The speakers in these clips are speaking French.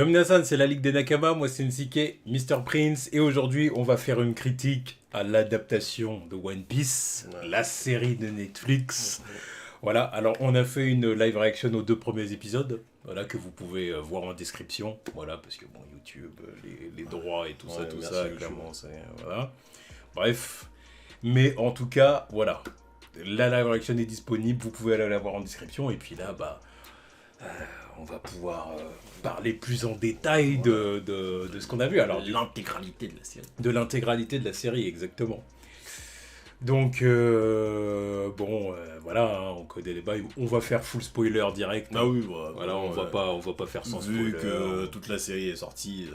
Yominasan, c'est la Ligue des Nakama, moi c'est Nsuke, Mr. Prince, et aujourd'hui on va faire une critique à l'adaptation de One Piece, la série de Netflix. Voilà, alors on a fait une live reaction aux 2 premiers épisodes, voilà, que vous pouvez voir en description, voilà, parce que bon, YouTube, les droits et tout ça, clairement, voilà. Bref, mais en tout cas, voilà, la live reaction est disponible, vous pouvez aller la voir en description, et puis là, on va pouvoir parler plus en détail de ce qu'on a vu. Alors, l'intégralité de la série. De l'intégralité de la série, exactement. Donc, voilà, hein, on connaît les bails. On va faire full spoiler direct. Ah oui, voilà, on va pas faire sans spoiler. Vu que toute la série est sortie,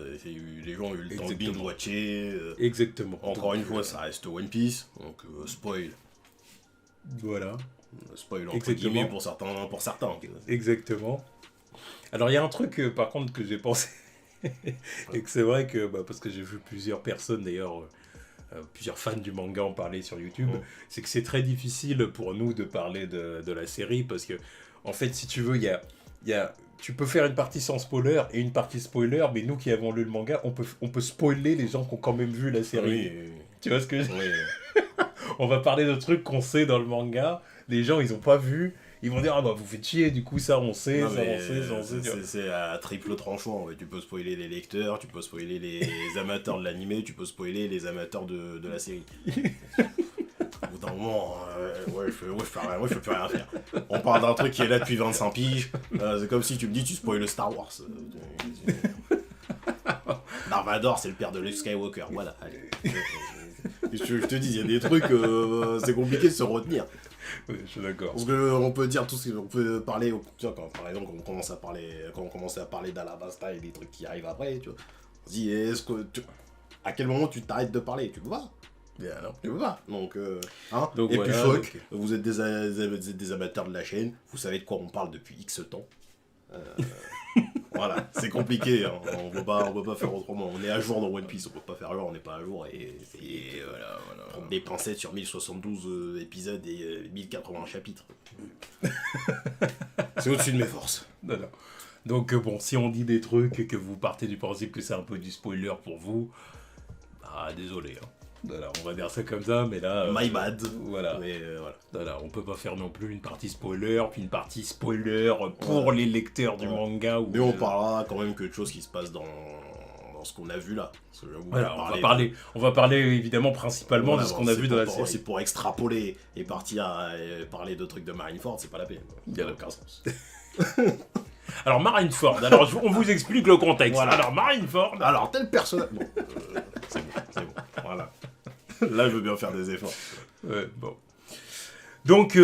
les gens ont eu le temps de binge-watcher. Exactement. Encore une fois, ça reste One Piece, donc spoil. Voilà. Spoil entre guillemets pour certains. Exactement. Alors il y a un truc par contre que j'ai pensé et que c'est vrai que parce que j'ai vu plusieurs personnes d'ailleurs plusieurs fans du manga en parler sur YouTube, c'est que c'est très difficile pour nous de parler de la série parce que en fait si tu veux il y a tu peux faire une partie sans spoiler et une partie spoiler, mais nous qui avons lu le manga on peut spoiler les gens qui ont quand même vu la série. Oui. Tu vois ce que je veux dire? On va parler de trucs qu'on sait dans le manga, les gens ils ont pas vu. Ils vont dire, ah bah vous faites chier, du coup ça on sait, non, ça on sait. C'est à triple tranchant, tu peux spoiler les lecteurs, tu peux spoiler les amateurs de l'animé, tu peux spoiler les amateurs de la série. Au bout d'un moment, je peux plus rien faire. On parle d'un truc qui est là depuis 25 piges, c'est comme si tu me dis tu spoiles Star Wars. Darth Vader c'est le père de Luke Skywalker, voilà. Je te dis, il y a des trucs, c'est compliqué de se retenir. Oui, je suis d'accord. Parce qu'on peut dire tout ce qu'on peut parler, quand, par exemple, quand on commence à parler d'Alabasta et des trucs qui arrivent après, tu vois. On se dit, à quel moment tu t'arrêtes de parler? Tu peux pas. Non, tu peux pas. Donc, donc et voilà, puis choc, okay. Vous êtes des amateurs de la chaîne, vous savez de quoi on parle depuis X temps. Voilà, c'est compliqué, hein. on peut pas faire autrement. On est à jour dans One Piece, on peut pas faire genre, on n'est pas à jour et voilà. Prendre des pincettes sur 1072 épisodes et 1080 chapitres. C'est au-dessus de mes forces. Non. Donc bon, si on dit des trucs et que vous partez du principe que c'est un peu du spoiler pour vous, désolé. Hein. Voilà, on va dire ça comme ça, mais là... My bad. Voilà. Mais voilà, on peut pas faire non plus une partie spoiler, puis une partie spoiler pour les lecteurs du manga. Mais on parlera quand même que de choses qui se passent dans ce qu'on a vu là. Voilà, on va parler évidemment principalement de ce qu'on a vu dans la série. C'est pour extrapoler et partir à parler de trucs de Marineford, c'est pas la peine. Il n'y a aucun sens. Alors Marineford, alors on vous explique le contexte. Voilà. Alors Marineford... Alors tel personnage... Bon, c'est bon, voilà. Là, je veux bien faire des efforts. Ouais, bon. Donc,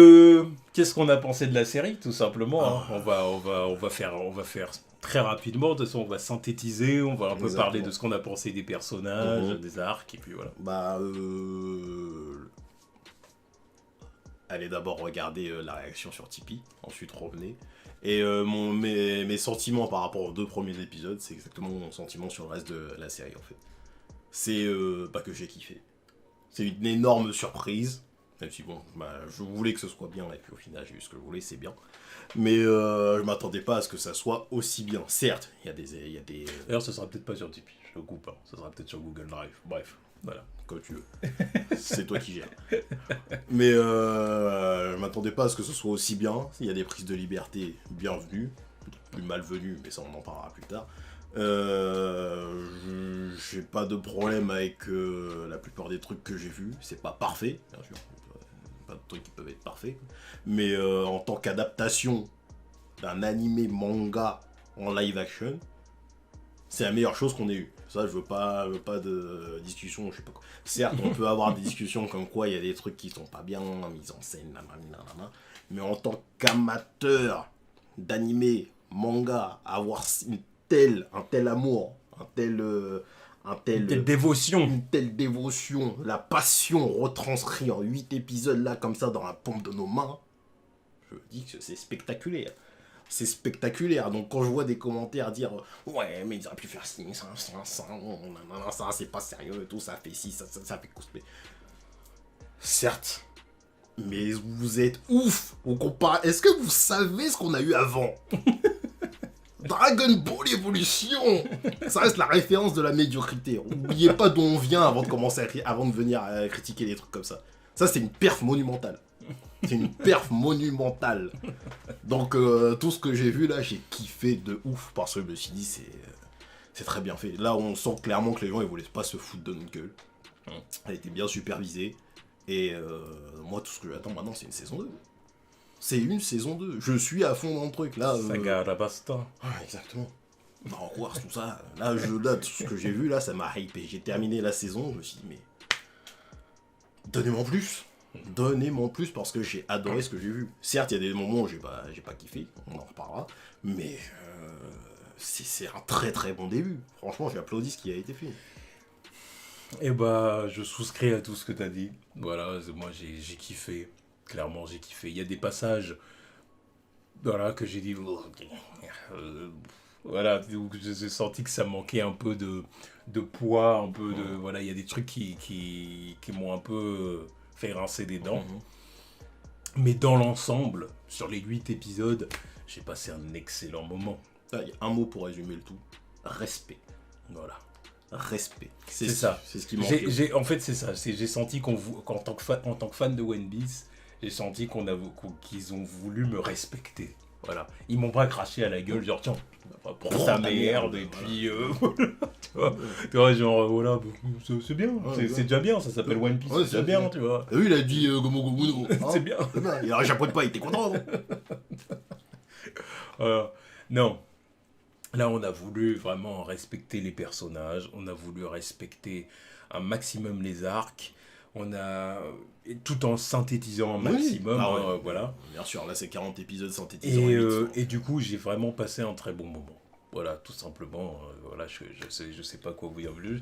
qu'est-ce qu'on a pensé de la série, tout simplement, hein. On va faire très rapidement. De toute façon, on va synthétiser, on va un peu parler de ce qu'on a pensé des personnages, des arcs, et puis voilà. Allez d'abord regarder la réaction sur Tipeee, ensuite revenez. Et mes sentiments par rapport aux 2 premiers épisodes, c'est exactement mon sentiment sur le reste de la série, en fait. C'est que j'ai kiffé. C'est une énorme surprise, même si bon, je voulais que ce soit bien, et puis au final j'ai eu ce que je voulais, c'est bien. Mais je m'attendais pas à ce que ça soit aussi bien. Certes, il y a des... D'ailleurs, ça sera peut-être pas sur Tipeee, je le coupe, hein. Ça sera peut-être sur Google Drive, bref, voilà. Comme tu veux, c'est toi qui gères. Mais je m'attendais pas à ce que ce soit aussi bien, il y a des prises de liberté bienvenues, plus malvenues, mais ça on en parlera plus tard. J'ai pas de problème avec la plupart des trucs que j'ai vus. C'est pas parfait, bien sûr. Pas de trucs qui peuvent être parfaits. Mais en tant qu'adaptation d'un animé manga en live action, c'est la meilleure chose qu'on ait eue. Ça, je veux pas de discussion, je sais pas quoi. Certes, on peut avoir des discussions comme quoi il y a des trucs qui sont pas bien mis en scène, nanana, mais en tant qu'amateur d'animé, manga, avoir un tel amour, une telle dévotion, la passion retranscrite en 8 épisodes là comme ça dans la paume de nos mains, je dis que c'est spectaculaire. C'est spectaculaire, donc quand je vois des commentaires dire ouais mais ils auraient pu faire ci, ça, c'est pas sérieux et tout, ça fait ci, ça fait cosplay. Certes, mais vous êtes ouf. Est-ce que vous savez ce qu'on a eu avant? Dragon Ball Evolution. Ça reste la référence de la médiocrité. N'oubliez pas d'où on vient avant de commencer avant de venir critiquer des trucs comme ça. Ça, c'est une perf monumentale. C'est une perf monumentale. Donc, tout ce que j'ai vu là, j'ai kiffé de ouf parce que je me suis dit, c'est très bien fait. Là, on sent clairement que les gens, ils voulaient pas se foutre de notre gueule. Elle était bien supervisée. Et moi, tout ce que j'attends maintenant, c'est une saison 2. C'est une saison 2. Je suis à fond dans le truc. Là, Saga Arabasta. Ah, exactement. Star Wars, tout ça. Là, tout ce que j'ai vu, là, ça m'a hypé. J'ai terminé la saison, je me suis dit, mais... Donnez-moi en plus. Donnez-moi en plus parce que j'ai adoré ce que j'ai vu. Certes, il y a des moments où j'ai pas kiffé, on en reparlera. Mais c'est un très très bon début. Franchement, j'applaudis ce qui a été fait. Et bah, je souscris à tout ce que t'as dit. Voilà, moi j'ai kiffé. Clairement, j'ai kiffé. Il y a des passages, voilà, que j'ai dit, voilà, où j'ai senti que ça manquait un peu de poids, un peu de, voilà, il y a des trucs qui m'ont un peu fait rincer des dents. Mais dans l'ensemble, sur les 8 épisodes, j'ai passé un excellent moment. Il y a un mot pour résumer le tout. Respect. Voilà. Respect. C'est ça. C'est ce qui manque. En fait, c'est ça. J'ai senti qu'en tant que fan de One Piece, j'ai senti qu'ils ont voulu me respecter. Voilà. Ils m'ont pas craché à la gueule, genre tiens, prends ta merde, et puis tu vois, genre voilà, c'est bien, c'est déjà bien, ça s'appelle One Piece, c'est déjà bien, tu vois. Oui, il a dit Gomu Gomu no. C'est bien. Il a un japonais pas, il était content. Non. Là, on a voulu vraiment respecter les personnages, on a voulu respecter un maximum les arcs, tout en synthétisant un maximum, voilà. Bien sûr, là c'est 40 épisodes synthétisés. Et du coup, j'ai vraiment passé un très bon moment. Voilà, tout simplement. Voilà, je sais pas quoi vous dire plus.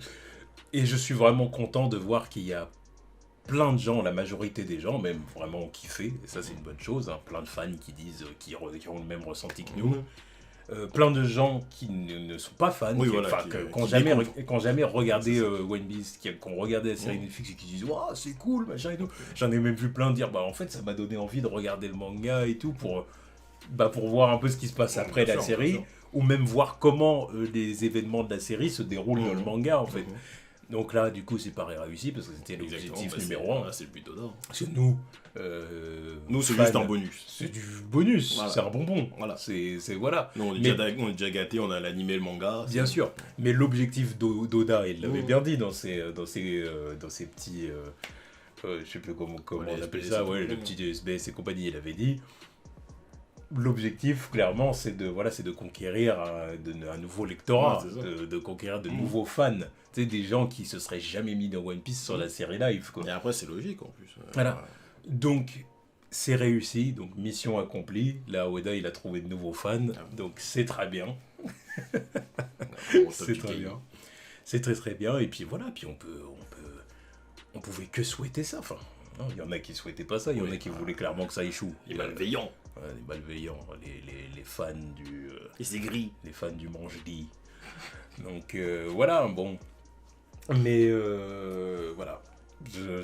Et je suis vraiment content de voir qu'il y a plein de gens, la majorité des gens même, vraiment ont kiffé. Et ça, c'est une bonne chose. Hein. Plein de fans qui disent, qui ont le même ressenti que nous. Plein de gens qui ne sont pas fans, qui n'ont jamais regardé One Piece, qui ont regardé la série Netflix et qui disent waouh, c'est cool, machin et tout. J'en ai même vu plein dire bah en fait ça m'a donné envie de regarder le manga et tout pour voir un peu ce qui se passe après la série, ou même voir comment les événements de la série se déroulent dans le manga en fait. Donc là, du coup, c'est pas réussi parce que c'était l'objectif numéro 1. C'est le but d'honneur. Parce que nous, c'est juste un bonus. C'est du bonus, voilà. C'est un bonbon. Voilà. C'est voilà. Nous, on est déjà gâtés, on a l'animé, le manga. Bien sûr. Mais l'objectif d'Oda, il l'avait bien dit dans ses petits. Je sais plus comment on appelle ça, le petit SBS et compagnie, il avait dit. L'objectif, clairement, c'est de conquérir un nouveau lectorat, de conquérir de nouveaux fans. Tu sais, des gens qui se seraient jamais mis dans One Piece sur la série live. Quoi. Et après, c'est logique en plus. Voilà. Donc, c'est réussi. Donc, mission accomplie. Là, Oda, il a trouvé de nouveaux fans. Donc, c'est très bien. C'est très bien. C'est très très bien. Et puis voilà. Puis on pouvait que souhaiter ça. Enfin, il y en a qui souhaitaient pas ça. Il y en a qui voulaient clairement que ça échoue. Les malveillants. Les malveillants, les fans du... et c'est gris. Les fans du mange-dit. Donc voilà, bon. Mais voilà.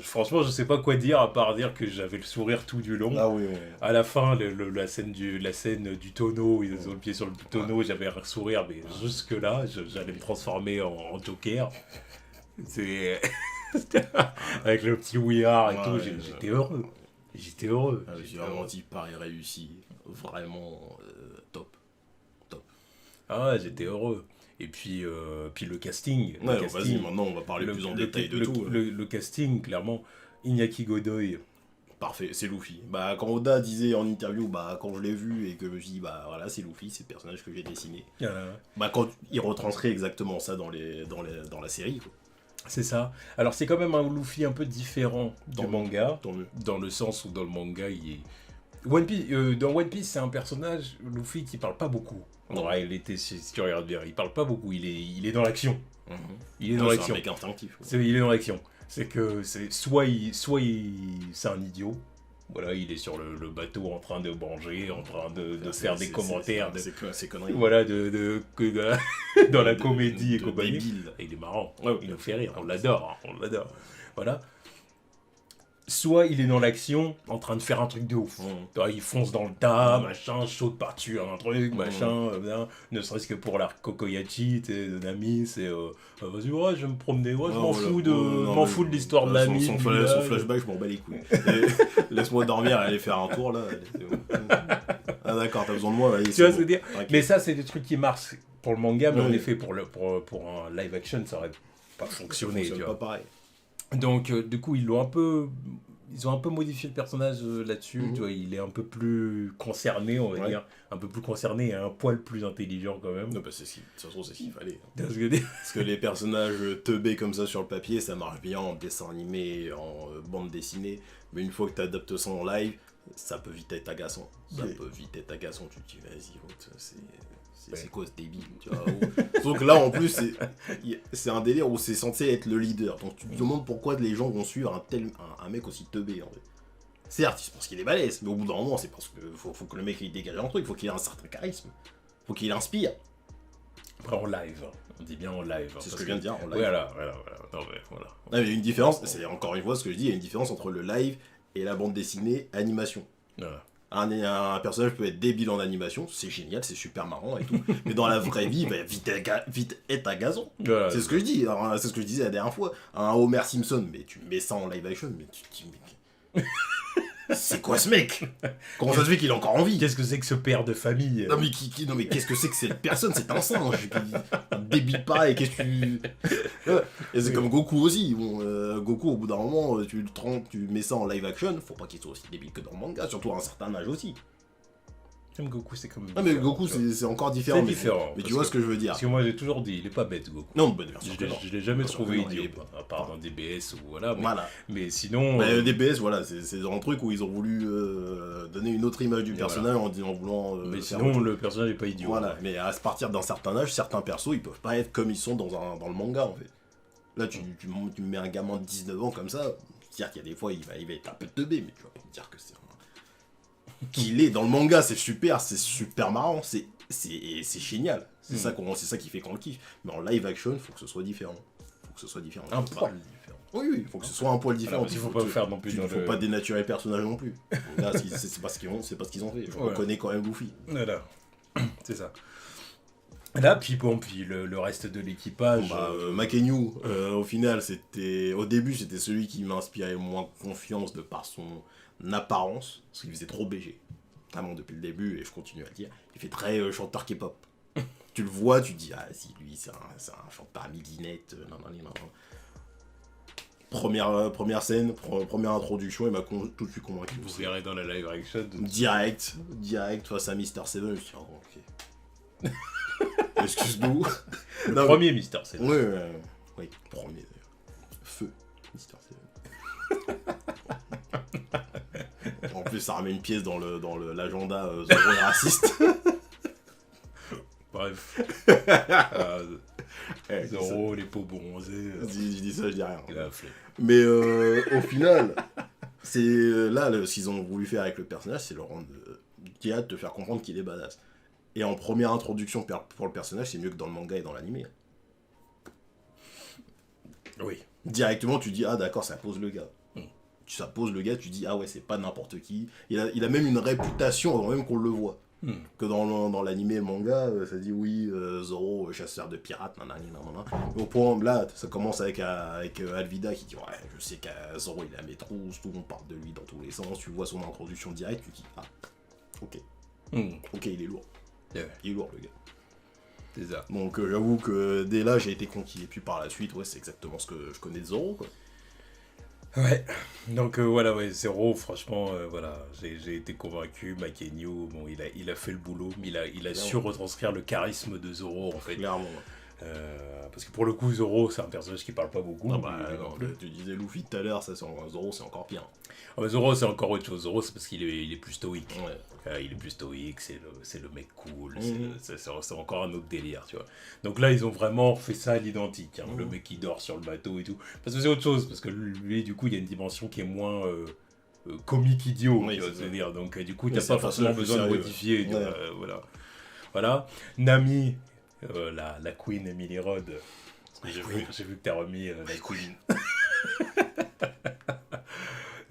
Franchement, je sais pas quoi dire à part dire que j'avais le sourire tout du long. Ah oui. À la fin, la scène du tonneau, ils ont le pied sur le tonneau, j'avais un sourire, mais jusque là, j'allais me transformer en Joker. C'est... Avec le petit ouillard et tout, j'étais heureux. J'étais heureux. J'ai vraiment dit pari réussi. Vraiment top. Ah ouais, j'étais heureux. Et puis le casting. Vas-y, maintenant on va parler plus en détail de tout. Le casting, clairement, Iñaki Godoy. Parfait, c'est Luffy. Quand Oda disait en interview, quand je l'ai vu et que je me suis dit, voilà, c'est Luffy, c'est le personnage que j'ai dessiné. Quand il retranscrit exactement ça dans la série, quoi. C'est ça. Alors c'est quand même un Luffy un peu différent du manga, dans le sens où dans le manga, dans One Piece, c'est un personnage, Luffy, qui parle pas beaucoup. En réalité, si tu regardes bien, il parle pas beaucoup, il est dans l'action. Il est dans l'action. C'est un mec instinctif. Il est dans l'action. C'est que soit c'est un idiot. Voilà, il est sur le bateau en train de manger, en train de faire des commentaires. C'est conneries. Voilà, dans la comédie et compagnie. Il est marrant, il nous fait rire, on l'adore. Voilà. soit il est dans l'action en train de faire un truc de ouf. Tu vois, il fonce dans le tas, machin, saute par-dessus un truc, machin, ne serait-ce que pour la Kokoyachi de Nami, c'est vas-y, ouais, je vais me promener, ouais, je m'en fous de l'histoire de Nami. Son flashback, je m'en bats les couilles. Laisse-moi dormir et aller faire un tour là. Ah d'accord, t'as besoin de moi, vas-y. Tu vois ce que je veux dire. Mais ça, c'est des trucs qui marchent pour le manga, mais en effet, pour un live action, ça aurait pas fonctionné. Ça fonctionne pas pareil. Donc, du coup, ils ont un peu modifié le personnage là-dessus. Tu vois, il est un peu plus concerné, on va dire. Un peu plus concerné et un poil plus intelligent quand même. Non, bah, de toute façon, c'est ce qu'il fallait. Parce que les personnages teubés comme ça sur le papier, ça marche bien en dessin animé, en bande dessinée. Mais une fois que tu adaptes ça en live, ça peut vite être agaçant. Tu te dis, vas-y, c'est quoi ce débile, tu vois. Donc là, en plus, c'est un délire où c'est censé être le leader. Donc tu te demandes pourquoi les gens vont suivre un mec aussi teubé, en fait. Certes, c'est parce qu'il est balèze, mais au bout d'un moment, c'est parce que faut que le mec il dégage un truc, faut qu'il ait un certain charisme. Faut qu'il inspire. Après, en live. On dit bien en live. C'est ce que je viens de dire, en live. Voilà. Non, mais voilà. Non, mais il y a une différence, c'est encore une fois ce que je dis, il y a une différence entre le live et la bande dessinée animation. Voilà. Un personnage peut être débile en animation, c'est génial, c'est super marrant et tout, mais dans la vraie vie, il va vite être agaçant. Voilà, c'est ce que je dis, alors, c'est ce que je disais la dernière fois. Un Homer Simpson, mais tu mets ça en live action, mais tu te dis, mais... c'est quoi ce mec? Comment ça se fait qu'il est encore en vie? Qu'est-ce que c'est que ce père de famille? Non mais qu'est-ce que c'est que cette personne? C'est un singe. Un débile pareil, qu'est-ce que tu... Et c'est comme Goku aussi. Goku, au bout d'un moment, tu mets ça en live action, faut pas qu'il soit aussi débile que dans le manga, surtout à un certain âge aussi. Même Goku, c'est comme... Ah mais Goku, c'est encore différent. C'est différent. Mais tu vois ce que je veux dire. Parce que moi, j'ai toujours dit, il est pas bête, Goku. Non, bah, je l'ai jamais trouvé idiot, à part dans DBS ou voilà. Mais sinon... DBS, voilà, c'est un truc où ils ont voulu donner une autre image du personnage en voulant... mais sinon, le personnage est pas idiot. Voilà, mais à partir d'un certain âge, certains persos, ils peuvent pas être comme ils sont dans le manga, en fait. Là, tu me mets un gamin de 19 ans comme ça, c'est-à-dire qu'il y a des fois, il va être un peu teubé, mais tu vas pas me dire que c'est... qu'il est dans le manga, c'est super marrant, c'est génial. C'est ça qui fait qu'on le kiffe. Mais en live action, faut que ce soit différent. Un poil différent. Oui, il faut que ce soit un poil différent. Il faut pas faire non plus. Il faut pas dénaturer le personnage non plus. Là, c'est pas ce qu'ils ont fait. Je reconnais quand même Luffy. Voilà. C'est ça. Là, puis le reste de l'équipage. Makenyu, au final, au début, c'était celui qui m'inspirait moins confiance de par son apparence, parce qu'il faisait trop BG. Vraiment, depuis le début, et je continue à le dire, il fait très chanteur K-pop. Tu le vois, tu te dis, ah si, lui, c'est un chanteur à midinette, non. Première scène, première introduction, il m'a tout de suite convaincu. Vous verrez dans la live action. Direct face à Mr. Seven, je me suis dit, oh, ok. Excuse-nous. Le premier Mr. Seven. Oui, premier d'ailleurs. Feu, Mr. Seven. En plus, ça remet une pièce dans l'agenda Zoro est raciste. Bref. Zoro, les peaux bronzées. Je dis ça, je dis rien. Il a flé. Mais au final, c'est là ce qu'ils ont voulu faire avec le personnage, c'est le rendre de te faire comprendre qu'il est badass. Et en première introduction pour le personnage, c'est mieux que dans le manga et dans l'anime. Oui. Directement, tu dis, ah d'accord, ça pose le gars. Ça pose le gars, tu dis, ah ouais, c'est pas n'importe qui. Il a même une réputation avant même qu'on le voit. Que dans l'anime et le manga, ça dit oui, Zoro, chasseur de pirates, nanana. Mais au point, là, ça commence avec Alvida qui dit, ouais, je sais qu'à Zoro, il a mes trousses, tout le monde parle de lui dans tous les sens. Tu vois son introduction directe, tu dis, ah, ok. Ok, il est lourd. Yeah. Il est lourd, le gars. C'est ça. Donc j'avoue que dès là, j'ai été conquis. Et puis par la suite, ouais, c'est exactement ce que je connais de Zoro, quoi. Ouais, donc voilà, ouais, Zoro, franchement, voilà, j'ai été convaincu. Makenyu, bon, il a fait le boulot, mais il a su retranscrire le charisme de Zoro, en fait. Clairement. Parce que pour le coup, Zoro, c'est un personnage qui parle pas beaucoup. Non, tu disais Luffy tout à l'heure, Zoro, c'est encore pire. Ah, Zoro, c'est encore autre chose. Zoro, c'est parce qu'il est plus stoïque. Ouais. Il est plus stoïque, c'est le mec cool, c'est encore un autre délire, tu vois. Donc là, ils ont vraiment fait ça à l'identique, le mec qui dort sur le bateau et tout. Parce que c'est autre chose, parce que lui, du coup, il y a une dimension qui est moins comique idiot, tu vois, c'est-à-dire. Donc du coup, t'as pas forcément besoin de modifier. Voilà. Nami, la Queen Emily Rod. J'ai vu que t'as remis la Queen.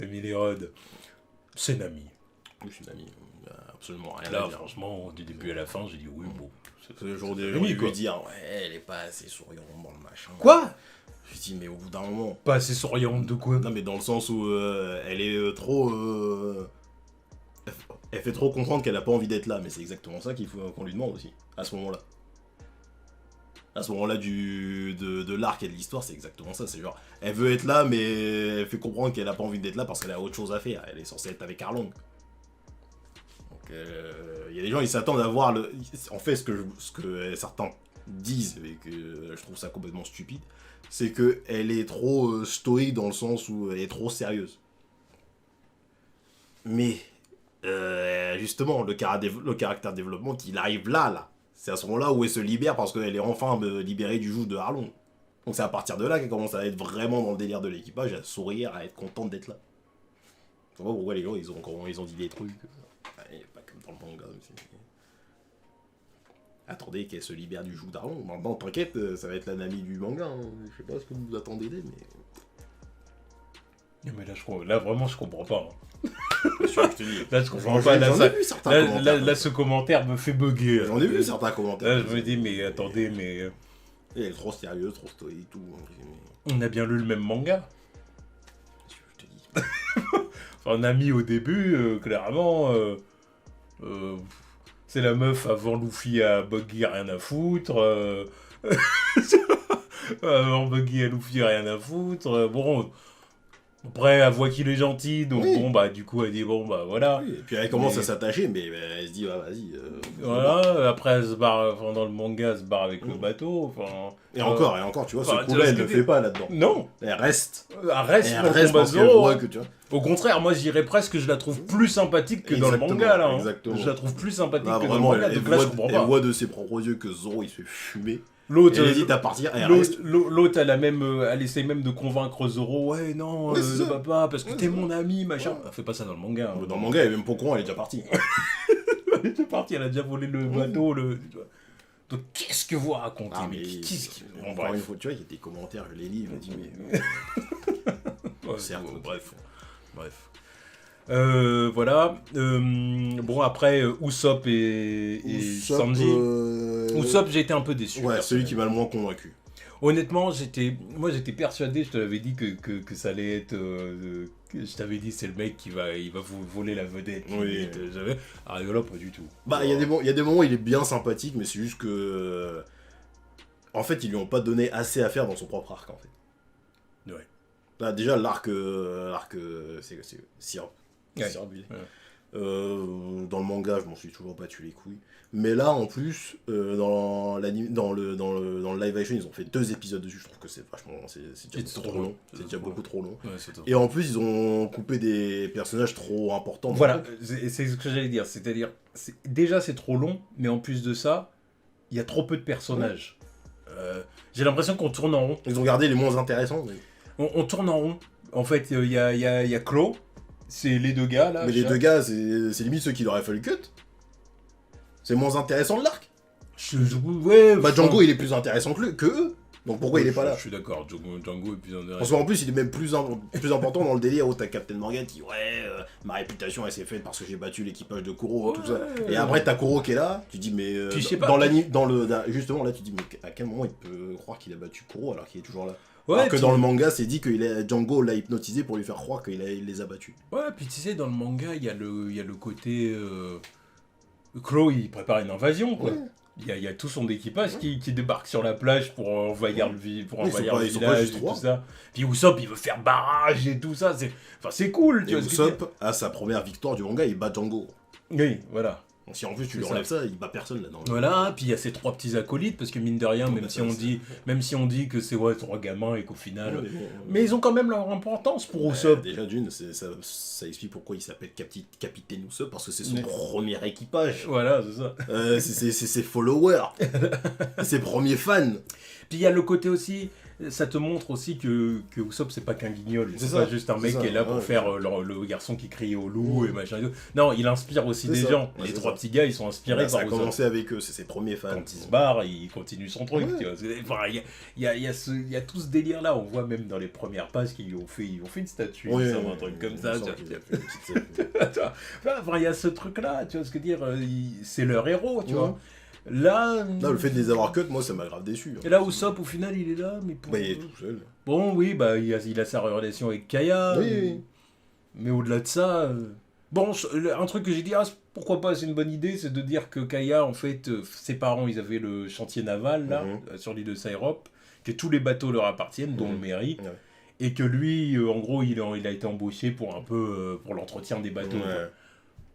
Emily Rudd, c'est Nami. Oui, c'est Nami. Absolument rien Là, à dire. franchement, du début à la fin, j'ai dit oui, bon. C'est le jour de Nami, quoi. lui dire, ouais, elle est pas assez souriante dans le machin. Quoi? Je dis, mais au bout d'un moment. Pas assez souriante de quoi? Non, mais dans le sens où elle est trop. Elle fait trop comprendre qu'elle a pas envie d'être là, mais c'est exactement ça qu'il faut qu'on lui demande aussi, à ce moment-là. À ce moment-là de l'arc et de l'histoire, c'est exactement ça. C'est genre, elle veut être là, mais elle fait comprendre qu'elle a pas envie d'être là parce qu'elle a autre chose à faire. Elle est censée être avec Arlong. Donc, il y a des gens, ils s'attendent à voir le. En fait, ce que certains disent, et que je trouve ça complètement stupide, c'est qu'elle est trop stoïque dans le sens où elle est trop sérieuse. Mais, justement, le caractère développement, il arrive là. C'est à ce moment-là où elle se libère parce qu'elle est enfin libérée du joug de Arlong. Donc c'est à partir de là qu'elle commence à être vraiment dans le délire de l'équipage, à sourire, à être contente d'être là. Je sais pas pourquoi les gens ils ont dit des trucs. Ouais, pas comme dans le manga aussi. Attendez qu'elle se libère du joug d'Arlong. Maintenant, t'inquiète, ça va être la Nami du manga. Hein. Je sais pas ce que vous attendez d'elle, mais. Mais là, vraiment, je comprends pas. Je te dis. Là, je comprends pas. J'en ai vu certains commentaires. Là, ce commentaire me fait bugger. J'en ai vu certains commentaires. Là, je me dis, mais attendez, mais. Elle est trop sérieuse, trop stoïque, tout. On a bien lu le même manga. Je te dis. Enfin, Nami au début, clairement. C'est la meuf avant Luffy à Buggy, rien à foutre. Avant Buggy à Luffy, rien à foutre. Bon. Après, elle voit qu'il est gentil, donc oui. Bon, bah, du coup, elle dit, bon, bah, voilà. Oui, et puis elle commence à s'attacher, mais elle se dit, ah, vas-y. Voilà, après, elle se barre, enfin, dans le manga, elle se barre avec le bateau, enfin... Et encore, tu vois, enfin, ce coup-là, elle ne le fait pas là-dedans. Non. Elle reste. Elle reste Elle dans le reste combat parce qu'elle Zoro. voit que, tu vois. Au contraire, moi, je dirais presque que je la trouve plus sympathique que dans le Exactement, manga, là. Hein. exactement. Je la trouve plus sympathique Là, que vraiment, dans le manga, donc là, je comprends elle pas. voit de ses propres yeux que Zoro, il se fait fumer. L'autre, Elle hésite à partir, elle reste. l'autre, elle essaie même de convaincre Zoro. Ouais, non, Ouais, ne va pas, parce que t'es c'est mon ami, machin. Ouais. Elle fait pas ça dans le manga. Hein. Dans le manga, elle est même pas au courant, elle est déjà partie. Elle est déjà partie, elle a déjà volé le bateau. Donc, qu'est-ce que vous racontez? Ah, mais mais qu'est-ce que... Bon, encore bref. une fois, tu vois, il y a des commentaires, je les lis, je me dis, mais. Ouais, Certes, bref. Voilà. Bon, après, Usopp et Sanji. Usopp, j'ai été un peu déçu. Ouais, celui qui m'a le moins convaincu. Honnêtement, j'étais persuadé, je te l'avais dit que ça allait être... je t'avais dit, c'est le mec il va vous voler la vedette. Oui. Arrivé là, pas du tout. Bah, il y a des moments où il est bien sympathique, mais c'est juste que. En fait, ils lui ont pas donné assez à faire dans son propre arc, en fait. Ouais. Là, déjà, l'arc. C'est Syrup. Ouais. Syrup, lui. Ouais. Dans le manga, je m'en suis toujours battu les couilles. Mais là, en plus, dans le live action, ils ont fait 2 épisodes dessus. Je trouve que c'est vachement. C'est déjà C'est beaucoup trop long. C'est déjà beaucoup trop long. Ouais, c'est tout. Et en plus, ils ont coupé des personnages trop importants. Voilà, c'est ce que j'allais dire. C'est-à-dire, déjà c'est trop long, mais en plus de ça, il y a trop peu de personnages. J'ai l'impression qu'on tourne en rond. Ils ont gardé les moins intéressants. Mais, On tourne en rond. En fait, il y a Claw, c'est les deux gars là. mais les 2 gars, c'est limite ceux qui leur auraient fallu cut. C'est moins intéressant de l'arc. Ouais, Bah, Django, il est plus intéressant que eux. Donc pourquoi il est pas là? Je suis d'accord, Django est plus Parce intéressant. qu'en plus, il est même plus important dans le délire où t'as Captain Morgan qui dit ouais, ma réputation elle s'est faite parce que j'ai battu l'équipage de Kuro, tout ça. Et après, t'as Kuro qui est là, tu dis mais. Puis, je sais pas, justement, là, tu dis mais à quel moment il peut croire qu'il a battu Kuro alors qu'il est toujours là? Ouais, Alors que dans le manga, c'est dit que Django l'a hypnotisé pour lui faire croire qu'il les a battus. Ouais, puis tu sais, dans le manga, il y a le côté. Claw, il prépare une invasion, quoi. Ouais. Il y a tout son équipage qui débarque sur la plage pour envahir le Ils sont village pas et juste tout 3. ça. Puis Usopp, il veut faire barrage et tout ça. C'est cool, tu Et vois ce que je veux dire. Usopp a sa première victoire du manga, il bat Django. Oui, voilà. Donc, si en plus tu lui C'est enlèves ça, il bat personne là-dedans. Voilà, puis il y a ces 3 petits acolytes, parce que mine de rien, Ouais, même bah, si ça, on dit que c'est 3 gamins et qu'au final... Ouais, mais bon, Mais ils ont quand même leur importance pour Usopp. déjà d'une, ça explique pourquoi il s'appelle Capitaine Usopp, parce que c'est son Mais- premier équipage. Voilà, c'est ça. C'est ses followers, ses premiers fans. Puis il y a le côté aussi, ça te montre aussi que Usopp c'est pas qu'un guignol, C'est c'est ça, pas juste un c'est mec ça, qui est là pour ouais, faire le garçon qui crie au loup et machin et tout. Non, il inspire aussi C'est des ça, gens. ouais, Les c'est trois ça. petits gars, ils sont inspirés Là, ça par a Usopp. commencé avec eux, c'est ses premiers fans. Quand il se barre, il continue son truc. Ouais. Tu vois. Enfin, il y a tout ce délire-là. On voit même dans les premières pages qu'ils ont fait une statue, Oui, il me semble, un truc comme ça. il me semble qu'il a fait une petite scène. Enfin, il y a ce truc-là, tu vois ce que dire. C'est leur héros, tu Ouais. vois. Là, Non, le fait de les avoir cut, moi, ça m'a grave déçu. et là, Usopp, au final, il est là, mais pour... Bah, il est tout seul. Bon, oui, bah, il a sa relation avec Kaya. Oui. Mais au-delà de ça... Bon, un truc que j'ai dit, pourquoi pas, c'est une bonne idée, c'est de dire que Kaya, en fait, ses parents, ils avaient le chantier naval, là, sur l'île de Sairop, que tous les bateaux leur appartiennent, dont le Mairie, Ouais. et que lui, en gros, il a été embauché pour un peu, pour l'entretien des bateaux. Ouais. Oui.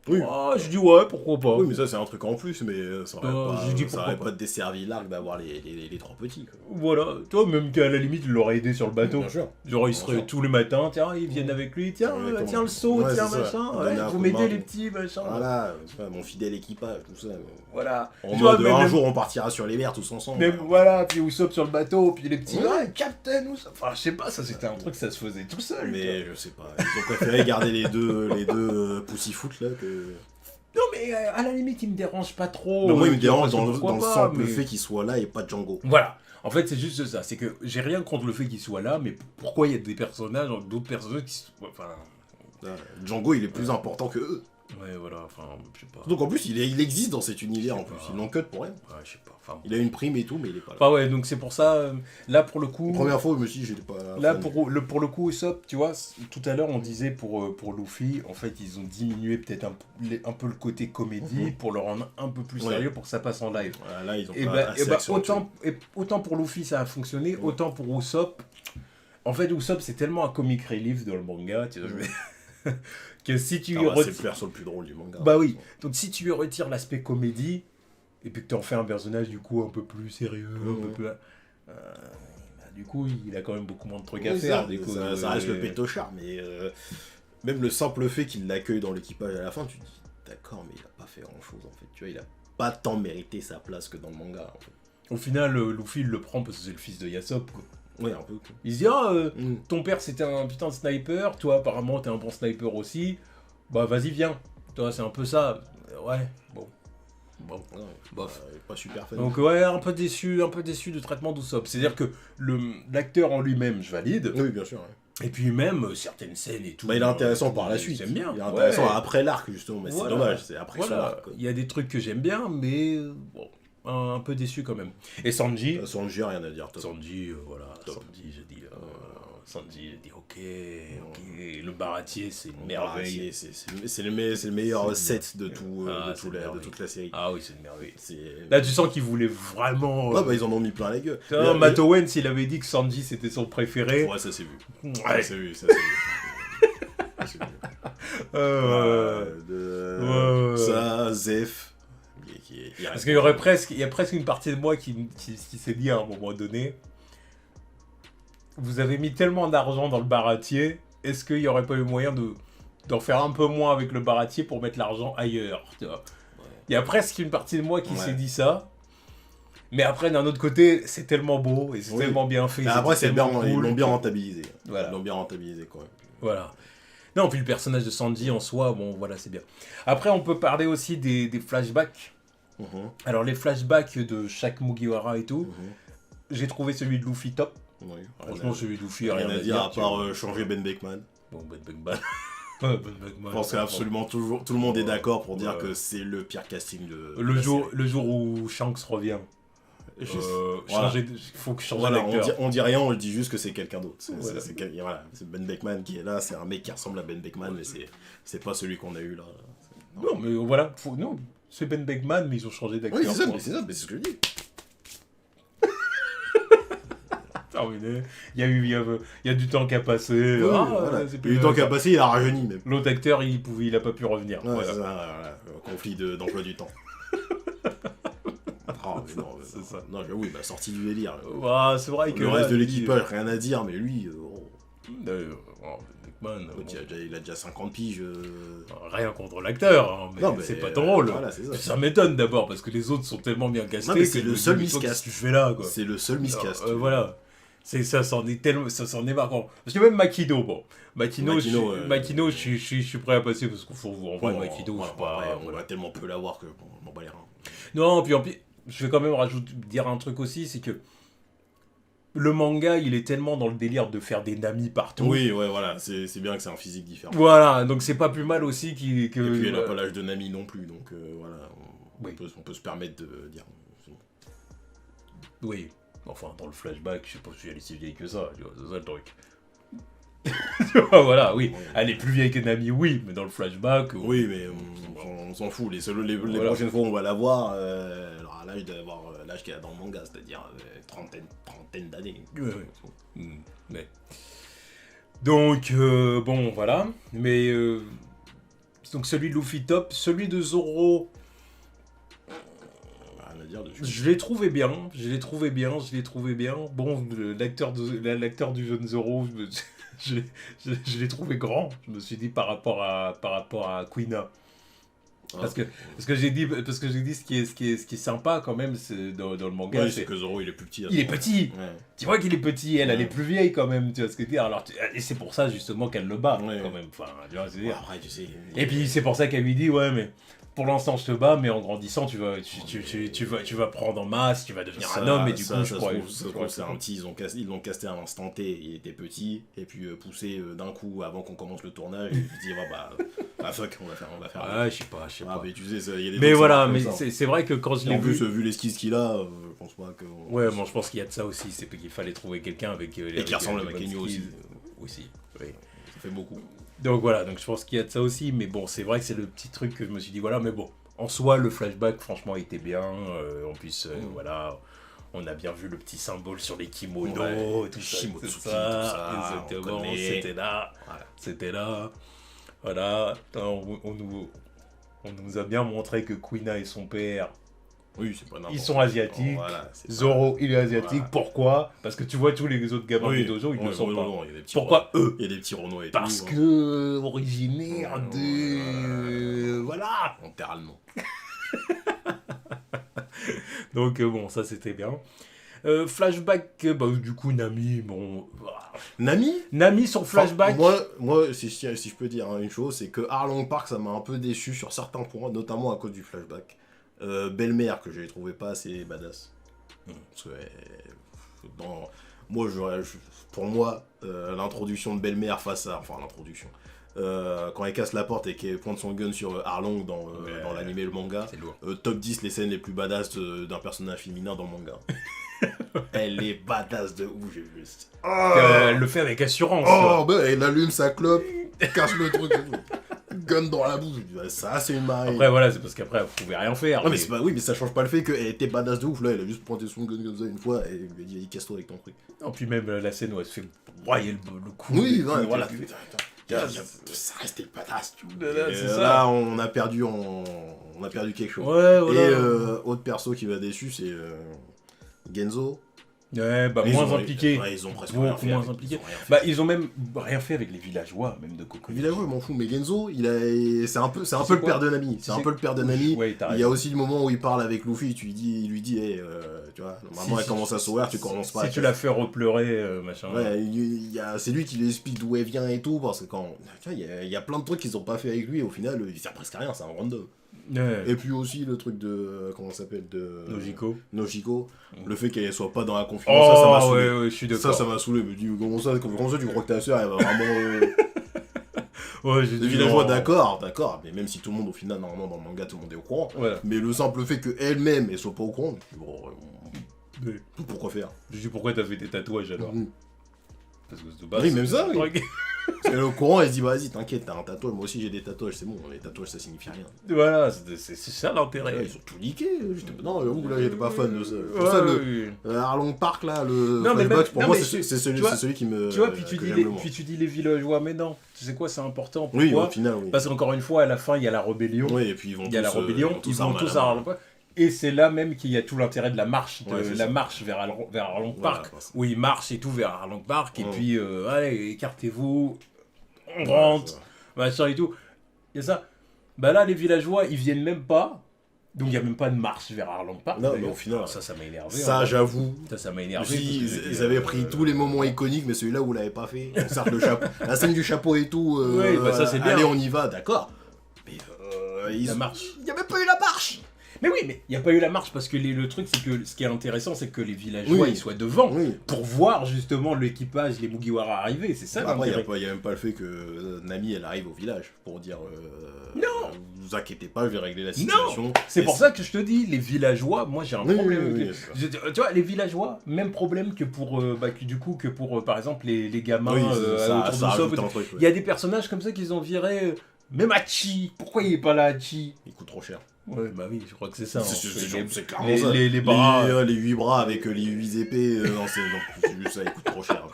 Oui. Ah, je dis ouais, pourquoi pas. Oui, mais ça, c'est un truc en plus, mais ça aurait je dis ça pourquoi aurait pas. pas desservi l'arc d'avoir les trois petits. Quoi. Voilà, toi, même qu'à la limite, il l'aurait aidé sur le bateau. Bien sûr. Genre, ils Bien seraient sûr. tous les matins, tiens, ils viennent avec lui, tiens, Ouais, tiens le seau, ouais, tiens, c'est ça. machin, Donner ouais, un vous coup de mettez main. les petits, machin. Voilà, c'est pas mon fidèle équipage, tout ça. Voilà. En Tu vois, mode, même- un jour, on partira sur les mers tous ensemble. Même, voilà, puis Usopp sur le bateau, puis les petits, Ouais. ouais, Captain Usopp. Enfin, je sais pas, ça c'était un truc, ça se faisait tout seul. Mais je sais pas, ils ont préféré garder les deux Pussyfoot là que. Non, mais à la limite, il me dérange pas trop. Mais moi, il me tu vois, dérange parce que dans pourquoi le pas, simple mais- fait qu'il soit là et pas Django. Voilà. En fait, c'est juste ça. C'est que j'ai rien contre le fait qu'il soit là, mais pourquoi il y a des personnages, d'autres personnages qui. Enfin. Django, il est plus important que eux. Ouais, voilà, enfin, je sais pas. Donc en plus, il existe dans cet univers en plus. Ils l'ont cut pour rien. Ouais, je sais pas. Enfin, Il a une prime et tout, mais il est pas là. enfin, ouais, donc c'est pour ça, là pour le coup. Première fois, je me suis dit, j'étais pas. Là, fan. pour le coup, Usopp, tu vois, tout à l'heure, on disait pour Luffy, en fait, ils ont diminué peut-être un peu le côté comédie pour le rendre un peu plus Ouais. sérieux pour que ça passe en live. Voilà, là, ils ont Et pas bah, assez accentué. autant pour Luffy, ça a fonctionné, autant pour Usopp. En fait, Usopp, c'est tellement un comic relief dans le manga, tu vois, que si tu Ah lui bah, c'est le retires... perso le plus drôle du manga. Bah oui, donc si tu lui retires l'aspect comédie, et puis que tu en fais un personnage, du coup, un peu plus sérieux, un peu plus... bah, du coup, il a quand même beaucoup moins de trucs à Oui, faire. ça, Du coup, ça reste le pétochard, mais même le simple fait qu'il l'accueille dans l'équipage à la fin, tu te dis, d'accord, mais il a pas fait grand chose en fait. Tu vois, il a pas tant mérité sa place que dans le manga en fait. Au final, Luffy, il le prend parce que c'est le fils de Yasop, quoi. Ouais, un peu. Il se dit, Mm. ton père c'était un putain de sniper, toi apparemment t'es un bon sniper aussi, bah vas-y viens. Toi c'est un peu ça. Ouais, bon. Ouais, Bof. pas super fan. Donc ouais, un peu déçu du traitement d'Usopp. C'est-à-dire que l'acteur en lui-même, je valide. Oui, bien sûr. Ouais. Et puis même certaines scènes et tout. Bah, il est intéressant par la suite. J'aime bien. Il est intéressant Ouais. après l'arc justement, mais Voilà. c'est dommage, c'est après son Voilà. arc. Quoi. Il y a des trucs que j'aime bien, mais bon, un peu déçu quand même. Et Sanji. Sanji, rien à dire. Top. Sanji, voilà. Top. Sanji, j'ai dit. Sanji, j'ai dit ok. Le baratier, c'est une merveille. C'est le meilleur set de tout, c'est une de merveille. toute la série. Ah oui, c'est une merveille. C'est- Là, tu sens qu'il voulait vraiment. Ouais, bah ils en ont mis plein la gueule. Tu vois, Matt Owens, il avait dit que Sanji c'était son préféré. Ouais, ça c'est vu. Ouais. Ça c'est vu, ça c'est vu. Ça, c'est vu. Ouais. Ça, Zef. Parce qu'il y a presque une partie de moi qui s'est dit à un moment donné, vous avez mis tellement d'argent dans le baratier, est-ce qu'il n'y aurait pas eu moyen d'en faire un peu moins avec le baratier pour mettre l'argent ailleurs, tu vois. Il y a presque une partie de moi qui s'est dit ça. Mais après, d'un autre côté, c'est tellement beau et c'est tellement bien fait. Après, c'est bien, tellement ils cool l'ont bien que- rentabilisé. Voilà. Ils l'ont bien rentabilisé quand même. Voilà. Non, puis le personnage de Sanji en soi, bon, voilà, c'est bien. Après, on peut parler aussi des flashbacks. Mhm, Alors, les flashbacks de chaque Mugiwara et tout, mhm. j'ai trouvé celui de Luffy top. Oui, Franchement, celui de Luffy, rien à dire à tu part vois. changer Ben Beckman. Bon, Ben Beckman. Ben Beckman. Je pense qu'absolument tout le monde est d'accord pour dire Ouais. que c'est le pire casting de Le la jour, série. le jour où Shanks revient, Voilà. faut que changer Voilà, d'acteur. on dit rien, on le dit juste que c'est quelqu'un d'autre. Voilà. C'est Ben Beckman qui est là, c'est un mec qui ressemble à Ben Beckman, mais c'est pas celui qu'on a eu là. Non, mais voilà, non, c'est Ben Beckman, mais ils ont changé d'acteur. Oui, c'est ça, quoi. mais c'est ça, mais c'est ce que je dis. Terminé. Il y a du temps qui a passé. Oui, Ah, voilà. c'est Et plus le temps le- qui a passé, il a rajeuni même. L'autre acteur, il a pas pu revenir. Ouais, Voilà. c'est ça, voilà, conflit d'emploi du temps. Ah, mais non, C'est ça. Non, oui, bah sortie du délire. Ah, c'est vrai que Le là, reste de il- l'équipage, rien à dire, mais lui, Beckman, il a déjà 50 piges. rien contre l'acteur, hein, mais, Non, mais, c'est pas ton rôle. voilà, c'est ça. Ça m'étonne d'abord parce que les autres sont tellement bien castés Non, mais c'est que le je seul me dis, mais toi, miscast. qu'est-ce que tu fais là, quoi. C'est le seul miscast. Voilà. Ça s'en est tellement, ça s'en est marquant. Parce que même Makino, bon. Makino, je suis prêt à passer parce qu'il faut en vrai, Makino, je sais pas. Après, on va tellement peu l'avoir que bon, on m'en bat les reins. Non, puis en plus, je vais quand même dire un truc aussi, c'est que le manga, il est tellement dans le délire de faire des namis partout. Oui, ouais, voilà, c'est bien que c'est un physique différent. Voilà, donc c'est pas plus mal aussi Et puis elle n'a pas l'âge de Nami non plus, donc voilà, on peut se permettre de dire. Oui, enfin dans le flashback, je sais pas si elle est si vieille que ça, tu vois, c'est ça le truc. Voilà, oui, elle est plus vieille que Nami, oui, mais dans le flashback... Oui, mais on s'en fout, les prochaines fois où on va la voir, elle aura l'âge d'avoir l'âge qu'elle a dans le manga, c'est-à-dire trentaine d'années. Oui. Mais... Donc, bon, voilà, mais... Donc celui de Luffy top, celui de Zoro... Je l'ai trouvé bien. Bon, l'acteur du jeune Zoro, je l'ai trouvé grand. Je me suis dit par rapport à Kuina. Parce que j'ai dit ce qui est sympa quand même dans le manga, c'est que Zoro il est plus petit. Il est petit. Ouais. Tu vois qu'il est petit, elle est plus vieille quand même, tu vois ce que je veux dire. Alors et c'est pour ça justement qu'elle le bat quand même. Enfin, tu vois, c'est après tu sais. Et puis c'est pour ça qu'elle lui dit ouais mais pour l'instant je te bats, mais en grandissant tu vas prendre en masse, tu vas devenir un homme, et du coup je crois c'est un petit, ils l'ont casté à l'instant T, il était petit, et puis poussé d'un coup avant qu'on commence le tournage, et puis dit bah fuck, on va faire. Ah, je sais pas. Mais tu sais, il y a des mais voilà, mais c'est vrai que quand je l'ai vu. En plus, vu l'esquisse qu'il a, je pense pas que. Ouais, bon, je pense qu'il y a de ça aussi, c'est qu'il fallait trouver quelqu'un avec. Et qui ressemble à Makenio aussi. Aussi, oui. Ça fait beaucoup. Donc voilà, donc je pense qu'il y a de ça aussi, mais bon, c'est vrai que c'est le petit truc que je me suis dit, voilà, mais bon, en soi, le flashback, franchement, était bien. En plus, voilà, on a bien vu le petit symbole sur les kimonos, tout ça, exactement, c'était là. Voilà, on nous a bien montré que Kuina et son père, ils sont asiatiques. Voilà, Zoro, il est asiatique. Voilà. Pourquoi? Parce que tu vois tous les autres gamins du dojo, ils ne sont pas. Non, pourquoi eux? Il y a des petits Renois et parce tout. Parce que originaire de... Voilà. En terre allemand. Donc bon, ça c'était bien. Flashback, du coup Nami, bon... Nami sur flashback. Moi si je peux dire une chose, c'est que Arlong Park, ça m'a un peu déçu sur certains points, notamment à cause du flashback. Belle-mère que j'ai trouvé pas assez badass. Parce que pour moi, l'introduction de Belle-mère face à... Enfin, l'introduction. Quand elle casse la porte et qu'elle pointe son gun sur Arlong dans l'anime et le manga, top 10 les scènes les plus badass d'un personnage féminin dans le manga. Elle est badass de ouf, j'ai vu. Elle le fait avec assurance. Elle allume sa clope, casse le truc et tout. Gun dans la bouche, ça c'est une marée. Après voilà, c'est parce qu'après elle pouvait rien faire. Non, mais ça change pas le fait qu'elle était badass de ouf, là elle a juste pointé son gun comme ça une fois et elle lui a dit casse-toi avec ton truc. Et puis même la scène où elle se fait broyer le cou. Oui, voilà. Ça restait badass, tu vois. Là on a perdu quelque chose. Ouais, voilà. Et autre perso qui m'a déçu, c'est Genzo. Ouais, moins impliqué. Ouais, ils ont presque rien fait. Ils ont même rien fait avec les villageois, même de Coco. Les villageois, je m'en fous, mais Genzo, c'est un peu le père de Nami. C'est un peu le père de Nami. Il y a aussi le moment où il parle avec Luffy, il lui dit, hey, tu vois, normalement elle commence à sourire, tu commences pas. Si tu la fais repleurer, machin. Ouais, c'est lui qui lui explique d'où elle vient et tout, parce que quand. Tu vois, il y a plein de trucs qu'ils ont pas fait avec lui, et au final, il sert presque à rien, c'est un random. Ouais. Et puis aussi le truc de comment ça s'appelle de Nojiko, le fait qu'elle soit pas dans la confiance, ça m'a saoulé. Ouais, je suis d'accord. Ça m'a saoulé, mais comment ça tu crois que ta sœur elle va vraiment ouais, j'ai des villageois d'accord, mais même si tout le monde au final normalement dans le manga tout le monde est au courant, mais le simple fait que elle-même elle soit pas au courant, pourquoi faire? Je dis pourquoi t'as fait des tatouages alors? Parce que de base, oui, même ça, oui. Parce qu'elle est au courant, elle se dit vas-y, t'inquiète, t'as un tatouage, moi aussi j'ai des tatouages, c'est bon, les tatouages ça signifie rien. Voilà, c'est ça l'intérêt. Ils ont tout niqué. Non, là j'étais pas fan de ça. Pour ça, Arlong Park là, le flashback, pour moi c'est celui qui me. Tu vois, puis tu dis les villageois, mais non, tu sais quoi, c'est important. Pourquoi? Oui, au final, oui. Parce qu'encore une fois, à la fin, il y a la rébellion. Oui, et puis ils vont tous à Arlong Park. Et c'est là même qu'il y a tout l'intérêt de la marche, vers Arlong Park, où ils marchent et tout vers Arlong Park, et puis, allez, écartez-vous, on rentre, machin et tout. Il y a ça. Bah là, les villageois, ils viennent même pas, Donc il n'y a même pas de marche vers Arlong Park. Non, mais d'ailleurs. au final, Alors, ça m'a énervé. ça, j'avoue. Ça m'a énervé. Si, parce que j'ai ils dit, avaient pris tous les moments iconiques, mais celui-là, vous l'avez pas fait. On sert le chapeau. La scène du chapeau et tout. Ouais, bah ça, c'est bien. Allez, on y va, d'accord. Mais La marche. Il n'y a même pas eu la marche. Mais oui, mais il n'y a pas eu la marche parce que le truc, c'est que ce qui est intéressant, c'est que les villageois Oui. ils soient devant Oui. pour voir justement l'équipage, les Mugiwara arriver. C'est ça Après, il l'intérêt. n'y a même pas le fait que Nami, elle arrive au village pour dire Non. Vous inquiétez pas, je vais régler la situation. C'est Et pour ça que je te dis, les villageois, moi j'ai un Oui, problème. oui, avec oui, tu vois, les villageois, même problème que pour, par exemple, les gamins Oui, autour de ça rajoute Usopp. un truc. Il y a des personnages comme ça qu'ils ont viré. Même Hachi, pourquoi il est pas là, Hachi? Il coûte trop cher. Ouais, bah oui, je crois que c'est ça. Hein. C'est clairement les, ça. les bras. Les 8 bras avec les 8 épées, non, c'est juste ça, il coûte trop cher.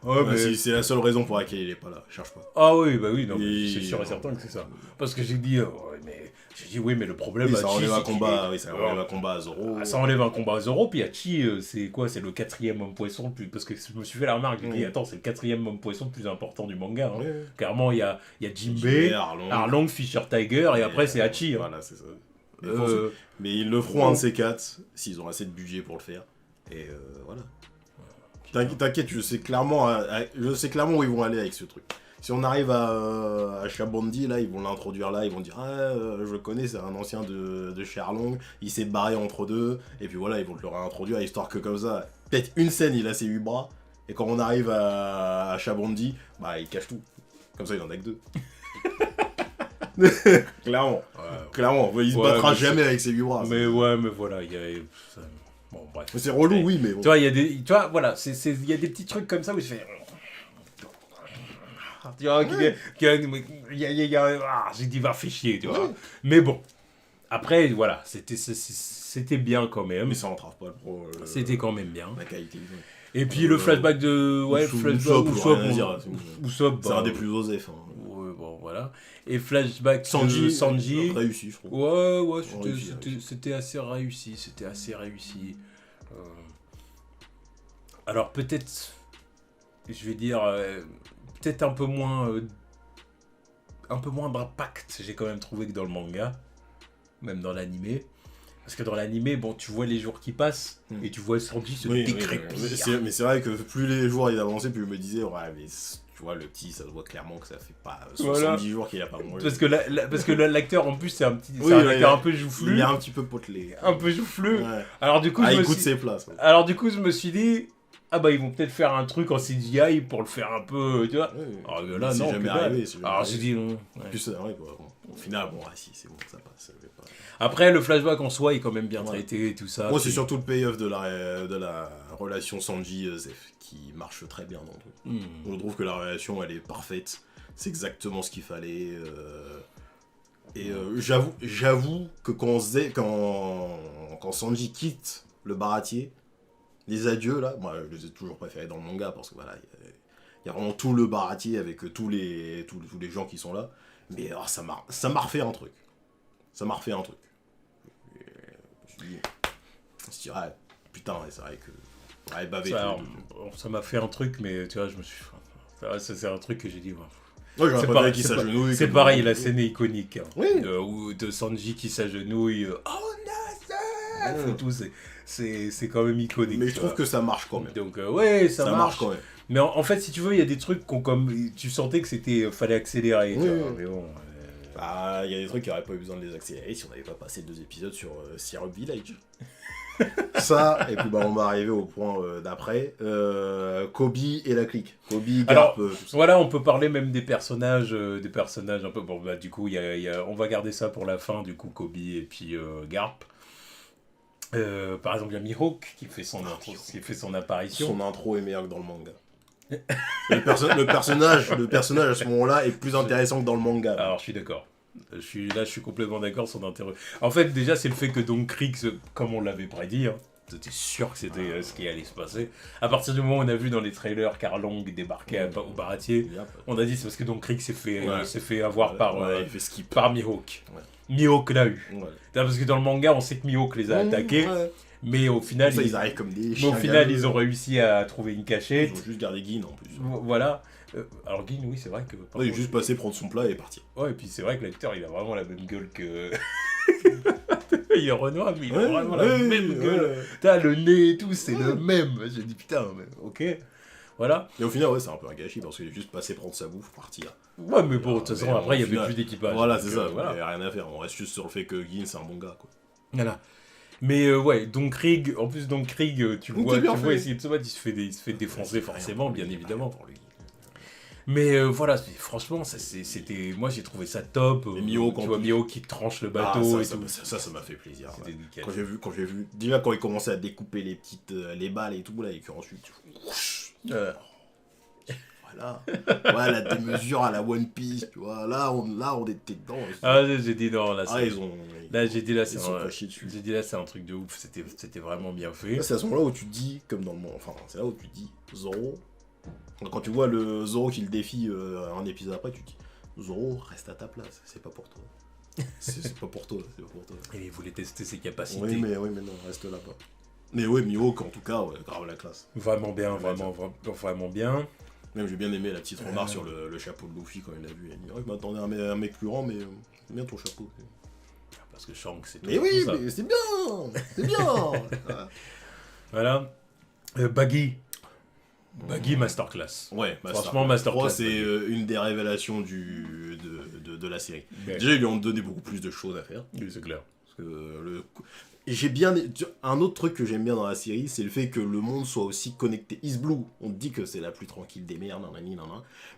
Ouais, mais... C'est la seule raison pour laquelle il est pas là, cherche pas. Ah oui, bah oui, non, Et- c'est sûr et certain que c'est ça. Parce que j'ai dit, oui, mais le problème, Oui, ça Hachi, enlève un c'est qu'il combat, est- oui, ça enlève un combat à Zoro. Ah, ça enlève un combat à Zoro, puis Hachi, c'est quoi? C'est le 4e homme poisson le plus. Parce que je me suis fait la remarque, j'ai dit, attends, c'est le 4e homme poisson le plus important du manga. Hein. Ouais. Clairement, il y a Jinbei, Arlong, Fisher Tiger, et après c'est Hachi. Hein. Voilà, c'est ça. Euh, Mais ils le feront un de ces quatre, s'ils ont assez de budget pour le faire. Et voilà. T'inquiète, je sais clairement où ils vont aller avec ce truc. Si on arrive à Shabondi, là, ils vont l'introduire là, ils vont dire je le connais, c'est un ancien de Sherlong, il s'est barré entre deux, et puis voilà, ils vont te le réintroduire, histoire que comme ça, peut-être une scène, il a ses 8 bras, et quand on arrive à Shabondi, bah il cache tout. Comme ça, il en a que 2. Clairement. Clairement, il se battra jamais avec ses 8 bras. mais ouais, mais voilà, il y a. Bon, bref. Mais c'est relou, Mais- oui, mais bon. Tu vois, il y a des. Tu vois, voilà, il y a des petits trucs comme ça où je fais. Tu vois, j'ai dit, va, fais chier, tu vois. Ouais. Mais bon. Après, voilà, c'était bien quand même. Mais ça entrave pas C'était quand même bien. la qualité. Et puis le flashback de. Ouais, flashback Usopp, Usopp, c'est un des plus osés. Ouais, bon, voilà. Et flashback Sanji, de Sanji. réussi, je trouve. Ouais, Réussi. c'était assez réussi. C'était assez réussi. Alors peut-être. Je vais dire. Peut-être un peu moins. Un peu moins d'impact, j'ai quand même trouvé que dans le manga. Même dans l'animé. Parce que dans l'animé, bon, tu vois les jours qui passent et tu vois Sanji se décrépir. Mais c'est vrai que plus les jours ils avançaient, plus je me disais, ouais, mais tu vois, le petit, ça se voit clairement que ça fait pas 70 jours qu'il a pas mangé. Parce que l'acteur, en plus, c'est un Oui, acteur un peu joufflu. Il est un petit peu potelé. Un peu joufflu. Ouais. Alors du coup, Il coûte ses places. Ouais. Alors du coup, je me suis dit, ah bah ils vont peut-être faire un truc en CGI pour le faire un peu, tu vois. Ouais. Alors que là, C'est non. jamais que dalle. arrivé. c'est jamais Alors arrivé. j'ai dit non. Ouais. Plus c'est vrai, quoi. Au final, bon, si, c'est bon, ça passe. Ça fait pas... Après, le flashback en soi est quand même bien Ouais. traité et tout ça. Moi, c'est puis- surtout le payoff de la relation Sanji-Zef qui marche très bien dans le truc. Hmm. Je trouve que la relation, elle est parfaite. C'est exactement ce qu'il fallait. Et j'avoue que quand Sanji quitte le baratier, les adieux, là, moi, je les ai toujours préférés dans le manga parce que voilà, il y a vraiment tout le baratier avec tous les gens qui sont là. Mais ça m'a refait un truc. Ça m'a refait un truc. Et, je me suis dit, on se dit, ah, putain, ouais, c'est vrai que... Ouais, bavé. Ça m'a fait un truc, mais tu vois, je me suis... C'est un truc que j'ai dit... Ouais. Ouais, j'aurais C'est préféré pas- qu'il c'est pas- s'agenouille. C'est comme- pareil, la scène est iconique. Hein. Oui. Ou de Sanji qui s'agenouille. Oh, Nasef Ouais. et tout, c'est quand même iconique. Mais je tu trouve vois. que ça marche quand même. Donc, ouais, ça marche. quand même. Mais en fait, si tu veux, il y a des trucs qu'on comme. Tu sentais que c'était. Fallait accélérer. tu Oui, vois. oui. Mais bon. Bah, il y a des trucs qui auraient pas eu besoin de les accélérer si on n'avait pas passé 2 épisodes sur Syrup Village. Ça, et puis bah, on va arriver au point d'après. Kobe et la clique. Kobe, Alors, Garp, tout ça. Voilà, on peut parler même des personnages un peu. Bon, bah, du coup, on va garder ça pour la fin, du coup, Kobe et puis Garp. Par exemple, il y a Mihawk qui fait son apparition. Son intro est meilleur que dans le manga. le personnage à ce moment-là est plus intéressant que dans le manga. Alors, je suis d'accord. Je suis complètement d'accord sur l'intérêt. En fait, déjà, c'est le fait que donc Krieg, comme on l'avait prédit, hein, c'était sûr que c'était ce qui allait se passer. À partir du moment où on a vu dans les trailers Carlong débarquer au baratier, on a dit c'est parce que donc Krieg s'est fait avoir il fait skip. par Mihawk. Ouais. Mihawk l'a eu. Ouais. Parce que dans le manga, on sait que Mihawk les a attaqués, Ouais. mais au final, Ça, ils arrivent comme des mais chiens. au final, galeux. ils ont réussi à trouver une Ils cachette. ont juste gardé Gin en plus. Voilà. Alors Gin, oui, c'est vrai que... par Ouais, il est contre- juste passé prendre son plat et partir. Ouais, et puis c'est vrai que l'acteur, il a vraiment la même gueule que... Il est Renoir, mais il a vraiment la même gueule. T'as le nez et tout, c'est le même. J'ai dit putain, mais ok. Voilà. Et au final, ouais, c'est un peu un gâchis parce qu'il est juste passé prendre sa bouffe, partir. Ouais, mais bon, de toute façon, après, il n'y avait plus d'équipage. Voilà, c'est ça. Voilà. Il n'y a rien à faire. On reste juste sur le fait que Gin, c'est un bon gars, quoi. Voilà. Mais ouais, donc Krieg, en plus, donc Krieg, tu vois essayer de se battre, il se fait défoncer forcément, bien évidemment. Mais voilà, franchement, c'était, moi j'ai trouvé ça top. Mio, tu vois Mio qui tranche le bateau ça m'a fait plaisir. C'était nickel. Quand j'ai vu, déjà quand il commençait à découper les balles et tout là, et qu'ensuite, voilà, ouais, la démesure à la One Piece, tu vois, là on était dedans. Ah, j'ai dit non, là, j'ai dit là c'est un truc de ouf, c'était vraiment bien fait. C'est à ce moment-là où tu te dis, comme dans le monde, enfin, c'est là où tu te dis, Zoro, quand tu vois le Zoro qui le défie un épisode après, tu te dis, Zoro, reste à ta place, c'est pas pour toi. c'est pas pour toi, c'est pas pour toi. Et il voulait tester ses capacités. Oui, mais non, reste là-bas. Mais ouais, Mihawk, en tout cas, ouais, grave la classe. Vraiment bien, vraiment bien. Même j'ai bien aimé la petite remarque sur le chapeau de Luffy quand il l'a vu. Il a dit, oh, je m'attendais à un mec plus grand, mais c'est bien ton chapeau. Parce que Shanks, c'est tout. Mais oui, tout mais c'est bien. C'est bien. Voilà. Baggy Masterclass. Ouais, franchement, Masterclass. C'est une des révélations de la série. Ouais. Déjà, ils lui ont donné beaucoup plus de choses à faire. Oui, c'est clair. Parce que un autre truc que j'aime bien dans la série, c'est le fait que le monde soit aussi connecté. East Blue, on te dit que c'est la plus tranquille des mers,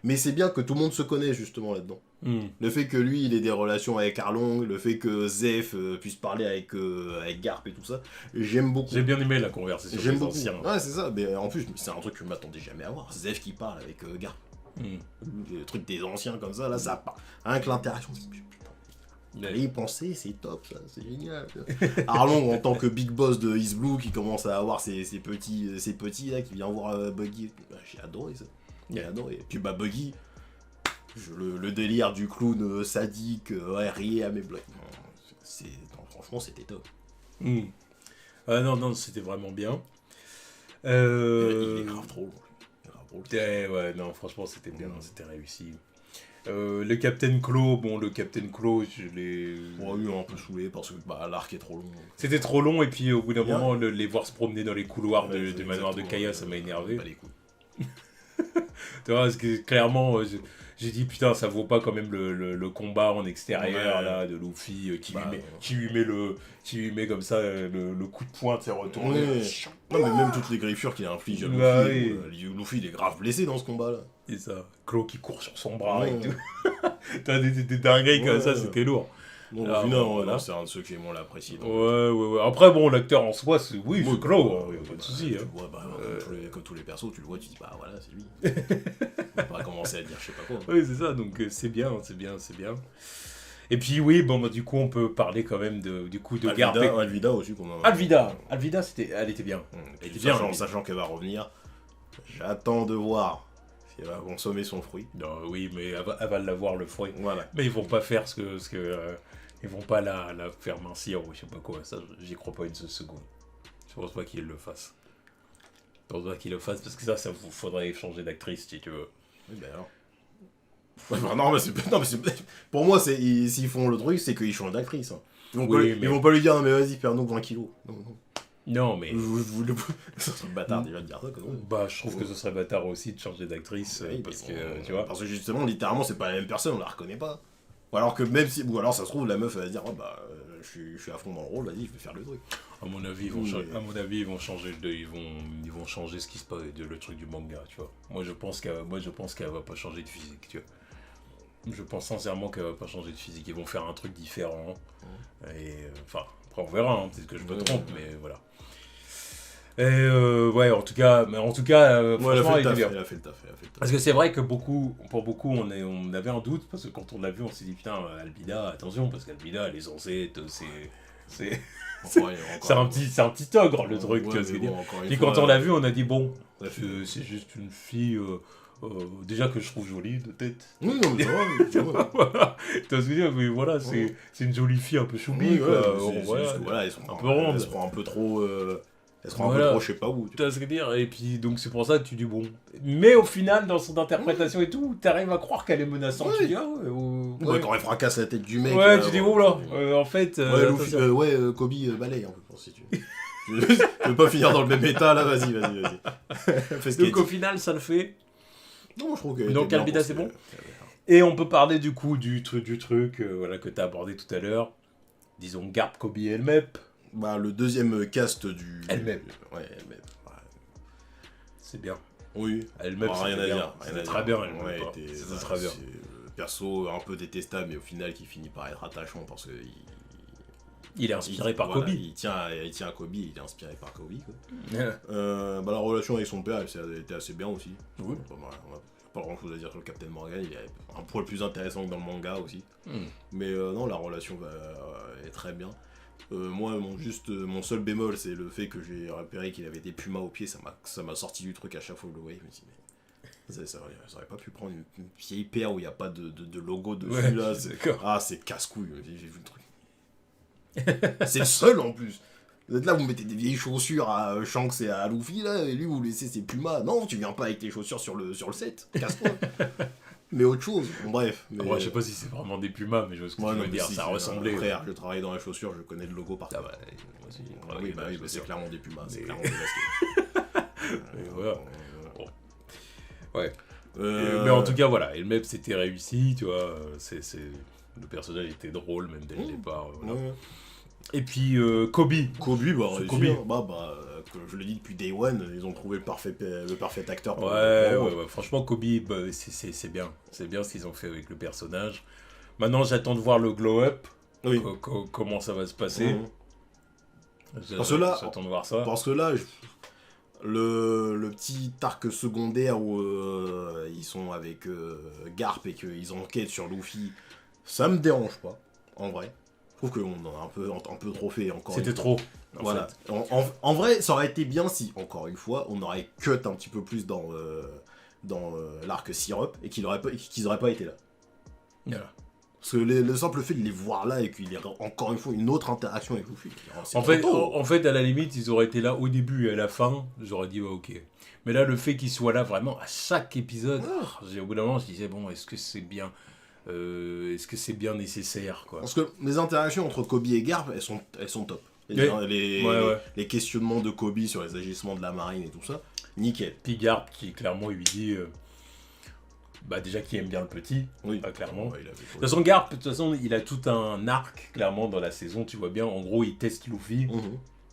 mais c'est bien que tout le monde se connaît justement là-dedans. Le fait que lui, il ait des relations avec Arlong, le fait que Zeph puisse parler avec Garp et tout ça, j'aime beaucoup. J'ai bien aimé la conversation des anciens. Ouais, c'est ça, mais en plus, c'est un truc que je m'attendais jamais à voir. Zeph qui parle avec Garp. Le truc des anciens comme ça, là, ça part. Rien que l'interaction, allez y penser, c'est top, ça, c'est génial. Arlong en tant que big boss de East Blue qui commence à avoir ses petits là, qui vient voir Buggy. J'ai adoré ça. J'ai adoré. Et puis Buggy, le délire du clown sadique, rier à mes blagues. Franchement, c'était top. Non, c'était vraiment bien. Il est grave trop long. Ouais, non, franchement, c'était bien, c'était réussi. Le Captain Claw, je l'ai... eu un peu saoulé parce que l'arc est trop long. C'était trop long et puis au bout d'un moment, les voir se promener dans les couloirs du manoir de Kaya, ça m'a énervé. Tu vois, parce que clairement, j'ai dit putain, ça vaut pas quand même le combat en extérieur là de Luffy qui lui met comme ça le coup de poing, c'est retourné. Non, mais même toutes les griffures qu'il inflige à Luffy, Luffy il est grave blessé dans ce combat là. C'est ça. Claw qui court sur son bras et tout. T'as des dingueries comme ça, c'était lourd. Bon, au final, c'est un de ceux que j'ai moins apprécié. Ouais. Après, bon, l'acteur en soi, c'est Claw, pas de soucis. Comme tous les persos, tu le vois, tu dis, bah voilà, c'est lui. On va commencer à dire je sais pas quoi. Oui, c'est ça, donc c'est bien. Et puis, oui, du coup, on peut parler quand même de Garp. Alvida aussi. Alvida, elle était bien. Elle était bien, sachant qu'elle va revenir. J'attends de voir. Si elle va consommer son fruit. Non, oui, mais elle va l'avoir le fruit. Voilà. Mais ils vont pas faire ce que ils vont pas la faire mincir ou je sais pas quoi. Ça, j'y crois pas une seule seconde. Je pense pas qu'ils le fassent. Je pense pas qu'ils le fassent parce que ça faudrait changer d'actrice si tu veux. Oui, ben alors. Non, mais pour moi, s'ils font le truc, c'est qu'ils changent d'actrice. Hein. Ils vont pas lui dire, non, mais vas-y, perds-nous 20 kilos. Non, mais... Ce serait bâtard déjà de dire ça, quoi. Bah, je trouve que ce serait bâtard aussi de changer d'actrice, parce que, tu vois... Parce que justement, littéralement, c'est pas la même personne, on la reconnaît pas. Ou alors que même si... Ou alors, ça se trouve, la meuf, elle va se dire, je suis à fond dans le rôle, vas-y, je vais faire le truc. À mon avis, ils vont changer ils vont changer ce qui se passe, le truc du manga, tu vois. Moi, je pense qu'elle va pas changer de physique, tu vois. Je pense sincèrement qu'elle va pas changer de physique. Ils vont faire un truc différent. Et, enfin, après, on verra, hein, peut-être que je me trompe, mais voilà. Et ouais, en tout cas, franchement, elle a fait le taf. Parce que c'est vrai que pour beaucoup, on avait un doute, parce que quand on l'a vu, on s'est dit, putain, Alvida, attention, parce qu'Alvida, elle est censée être, c'est un petit ogre, le truc, tu vois ce que je veux dire. Puis quand on l'a vu, on a dit, bon, c'est juste une fille... déjà que je trouve jolie de tête. Oui, non, mais voilà. Tu vois ce que je veux dire, mais voilà, c'est une jolie fille un peu choubie, voilà, elles sont un peu ronde. Elles sont un peu trop... Elle sera un peu trop, je sais pas où. Tu vois ce que je veux dire. Et puis, donc, c'est pour ça que tu dis bon. Mais au final, dans son interprétation et tout, t'arrives à croire qu'elle est menaçante. Tu dis, quand elle fracasse la tête du mec. Ouais, tu dis, oh là, en fait. Kobe, balaye, hein, si tu veux pas finir dans le même état, là, vas-y. Donc, au final, ça le fait. Non, je trouve que. Donc, Albida, c'est bon. Et on peut parler du coup du truc voilà, que t'as abordé tout à l'heure. Disons, Garp, Kobe et Elmep. Bah, le deuxième cast du... Elmep. Ouais, Elmep. Ouais. C'est bien. Oui. Elmep, rien à dire. C'est très bien, Elmep. Ouais, c'est très bien. Perso un peu détestable, mais au final qui finit par être attachant parce que... Il est inspiré par Kobe. Il tient à Kobe, il est inspiré par Kobe. Quoi. La relation avec son père, elle était assez bien aussi. Oui. On n'a pas grand chose à dire sur le Captain Morgan, il est un poil plus intéressant que dans le manga aussi. Mais non, la relation est très bien. Moi, mon seul bémol, c'est le fait que j'ai repéré qu'il avait des pumas aux pieds. Ça m'a sorti du truc à chaque fois que je le voyais. Je me dis, mais ça aurait pas pu prendre une vieille paire où il n'y a pas de logo dessus. Ouais, là. C'est casse-couille. J'ai vu le truc. C'est le seul en plus. Vous êtes là, vous mettez des vieilles chaussures à Shanks et à Luffy, là, et lui, vous laissez ses pumas. Non, tu viens pas avec tes chaussures sur le set. Casse-toi. Mais autre chose, bon, bref. Mais... Moi, je sais pas si c'est vraiment des pumas, mais je vois ce que tu veux dire, ça ressemblait. Frère, je travaille dans la chaussure, je connais le logo partout. Ah bah, moi aussi, c'est clairement des pumas, c'est clairement des baskets. Voilà. Bon. Ouais. Mais en tout cas, voilà, Elmep, c'était réussi, tu vois, le personnage était drôle, même dès le départ. Voilà. Et puis, Kobe. Comme je l'ai dit depuis Day One, ils ont trouvé le parfait acteur pour ouais. Franchement, Kobe, c'est bien. C'est bien ce qu'ils ont fait avec le personnage. Maintenant, j'attends de voir le glow-up. Oui. Comment ça va se passer. J'attends de voir ça. Parce que là, le petit arc secondaire où ils sont avec Garp et qu'ils enquêtent sur Luffy, ça me dérange pas, en vrai. Je trouve qu'on en a un peu trop fait encore. C'était trop. Voilà. En vrai, ça aurait été bien si, encore une fois, on aurait cut un petit peu plus dans l'arc Syrup et qu'ils auraient pas été là. Voilà. Parce que le simple fait de les voir là et qu'il y ait encore une fois une autre interaction avec Luffy. En fait, à la limite, ils auraient été là au début et à la fin, j'aurais dit ok. Mais là, le fait qu'ils soient là vraiment à chaque épisode, au bout d'un moment, je disais bon, est-ce que c'est bien nécessaire quoi. Parce que les interactions entre Kobe et Garp, elles sont top. Les questionnements de Kobe sur les agissements de la marine et tout ça, nickel. Puis Garp qui clairement lui dit déjà qu'il aime bien le petit, clairement. De toute façon, Garp, il a tout un arc clairement dans la saison, tu vois bien. En gros, il teste Luffy.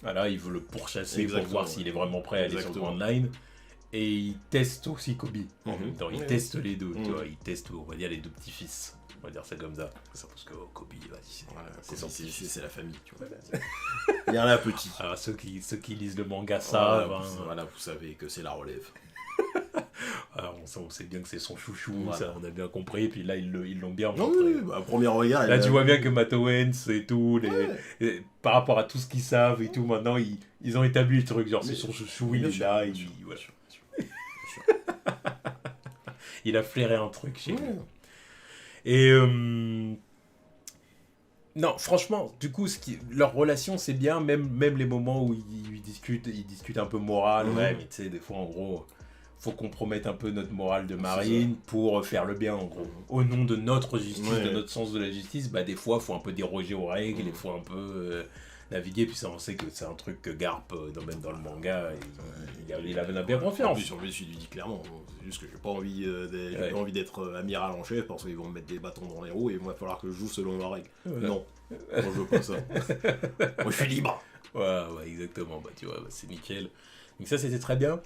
Voilà, il veut le pourchasser pour voir s'il est vraiment prêt à aller sur le Grand Line. Et il teste aussi Kobe. En même temps, il teste les deux, tu vois. Il teste, on va dire, les deux petits-fils. On va dire ça comme ça. Parce que Kobe, c'est la famille, tu vois. Il y a un petit. Alors, ceux qui lisent le manga, vous savez que c'est la relève. Alors, on sait bien que c'est son chouchou, ça, on a bien compris. Et puis là, ils l'ont bien montré. Premier regard. Là, tu vois bien que Matt Owens et tout, par rapport à tout ce qu'ils savent et tout, maintenant, ils ont établi le truc. Genre, c'est son chouchou, il est là, voilà. Il a flairé un truc chez lui. Et non, franchement, du coup, leur relation, c'est bien, même les moments où ils discutent un peu morale. Ouais, mais tu sais, des fois, en gros, faut qu'on promette un peu notre morale de marine pour faire le bien, en gros. Au nom de notre justice, de notre sens de la justice, des fois, faut un peu déroger aux règles, il faut un peu naviguer, puis ça, on sait que c'est un truc que Garp, même dans le manga, il avait bien confiance. En plus, je lui dis clairement, c'est juste que j'ai pas envie d'être amiral en chef, parce qu'ils vont me mettre des bâtons dans les roues, et il va falloir que je joue selon leurs règles. Non, moi je veux pas ça. Moi je suis libre. Ouais, exactement, tu vois, c'est nickel. Donc ça, c'était très bien.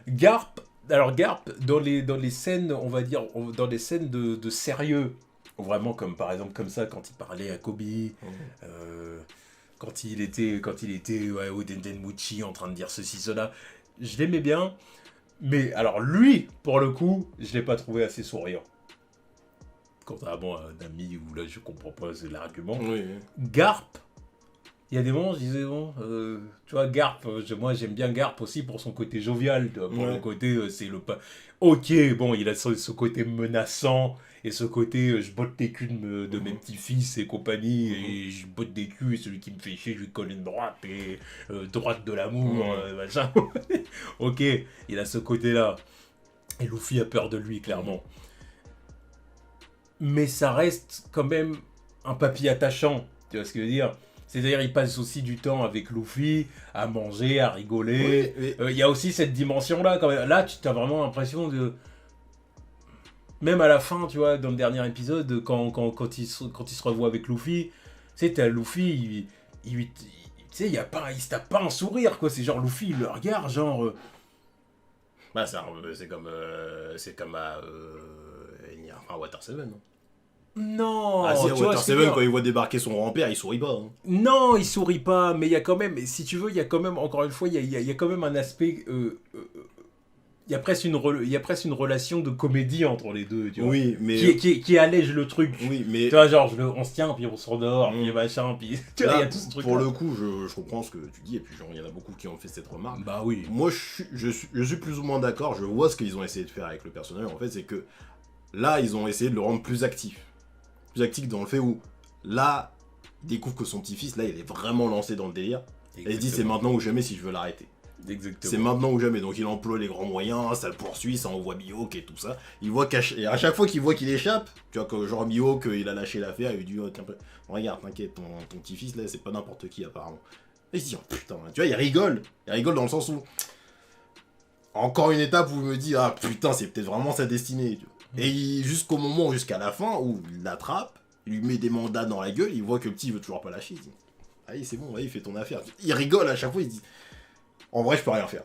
Garp, dans les scènes, on va dire, dans les scènes de sérieux, vraiment comme par exemple comme ça, quand il parlait à Kobe, quand il était au Dendenmuchi en train de dire ceci, cela, je l'aimais bien, mais alors lui, pour le coup, je l'ai pas trouvé assez souriant. Contrairement à un ami où là je comprends pas l'argument. Garp, il y a des moments, je disais, bon, tu vois, Garp, moi j'aime bien Garp aussi pour son côté jovial, tu vois, pour le côté, c'est le pas. Ok, bon, il a ce côté menaçant et ce côté, je botte les culs de mes petits-fils et compagnie, et je botte des culs, et celui qui me fait chier, je lui colle une droite, et droite de l'amour, machin. Ok, il a ce côté-là. Et Luffy a peur de lui, clairement. Mais ça reste quand même un papy attachant, tu vois ce que je veux dire? C'est-à-dire, il passe aussi du temps avec Luffy, à manger, à rigoler. Il y a aussi cette dimension-là, quand même. Là, tu as vraiment l'impression de... Même à la fin, tu vois, dans le dernier épisode, quand il se revoit avec Luffy, tu sais, t'as Luffy, tu sais, il se tape pas un sourire, quoi. C'est genre, Luffy, il le regarde, genre... Bah, c'est comme à Water 7, non? Non, Ah si, tu vois Water ce que je veux 7, dire. quand il voit débarquer son grand-père, il sourit pas. Hein. Non, il sourit pas, mais il y a quand même, si tu veux, il y a quand même, encore une fois, il y a quand même un aspect, il y a presque il y a presque une relation de comédie entre les deux, tu vois. Oui, mais... Qui allège le truc. Oui, mais... Tu vois, genre, on se tient, puis on se rendort, puis machin, puis... Tu vois, Là, il y a tout ce truc. pour le coup, je comprends ce que tu dis, et puis genre, il y en a beaucoup qui ont fait cette remarque. Bah oui. Moi, je suis plus ou moins d'accord, je vois ce qu'ils ont essayé de faire avec le personnage, en fait, c'est que là, ils ont essayé de le rendre plus actif. Plus actif dans le fait où, là, il découvre que son petit-fils, là, il est vraiment lancé dans le délire, et il se dit, c'est maintenant ou jamais si je veux l'arrêter. Exactement. C'est maintenant ou jamais, donc il emploie les grands moyens, ça le poursuit, ça envoie Mihawk et tout ça. Il voit et à chaque fois qu'il voit qu'il échappe, tu vois que genre Mihawk il a lâché l'affaire, il lui dit oh, regarde, t'inquiète, ton petit-fils là c'est pas n'importe qui apparemment. Et il se dit oh, putain, tu vois, il rigole dans le sens où encore une étape où il me dit ah putain c'est peut-être vraiment sa destinée. Tu vois. Et jusqu'au moment, jusqu'à la fin où il l'attrape, il lui met des mandats dans la gueule, il voit que le petit il veut toujours pas lâcher, il dit allez c'est bon, allez fais ton affaire. Il rigole à chaque fois, il se dit en vrai, je peux rien faire.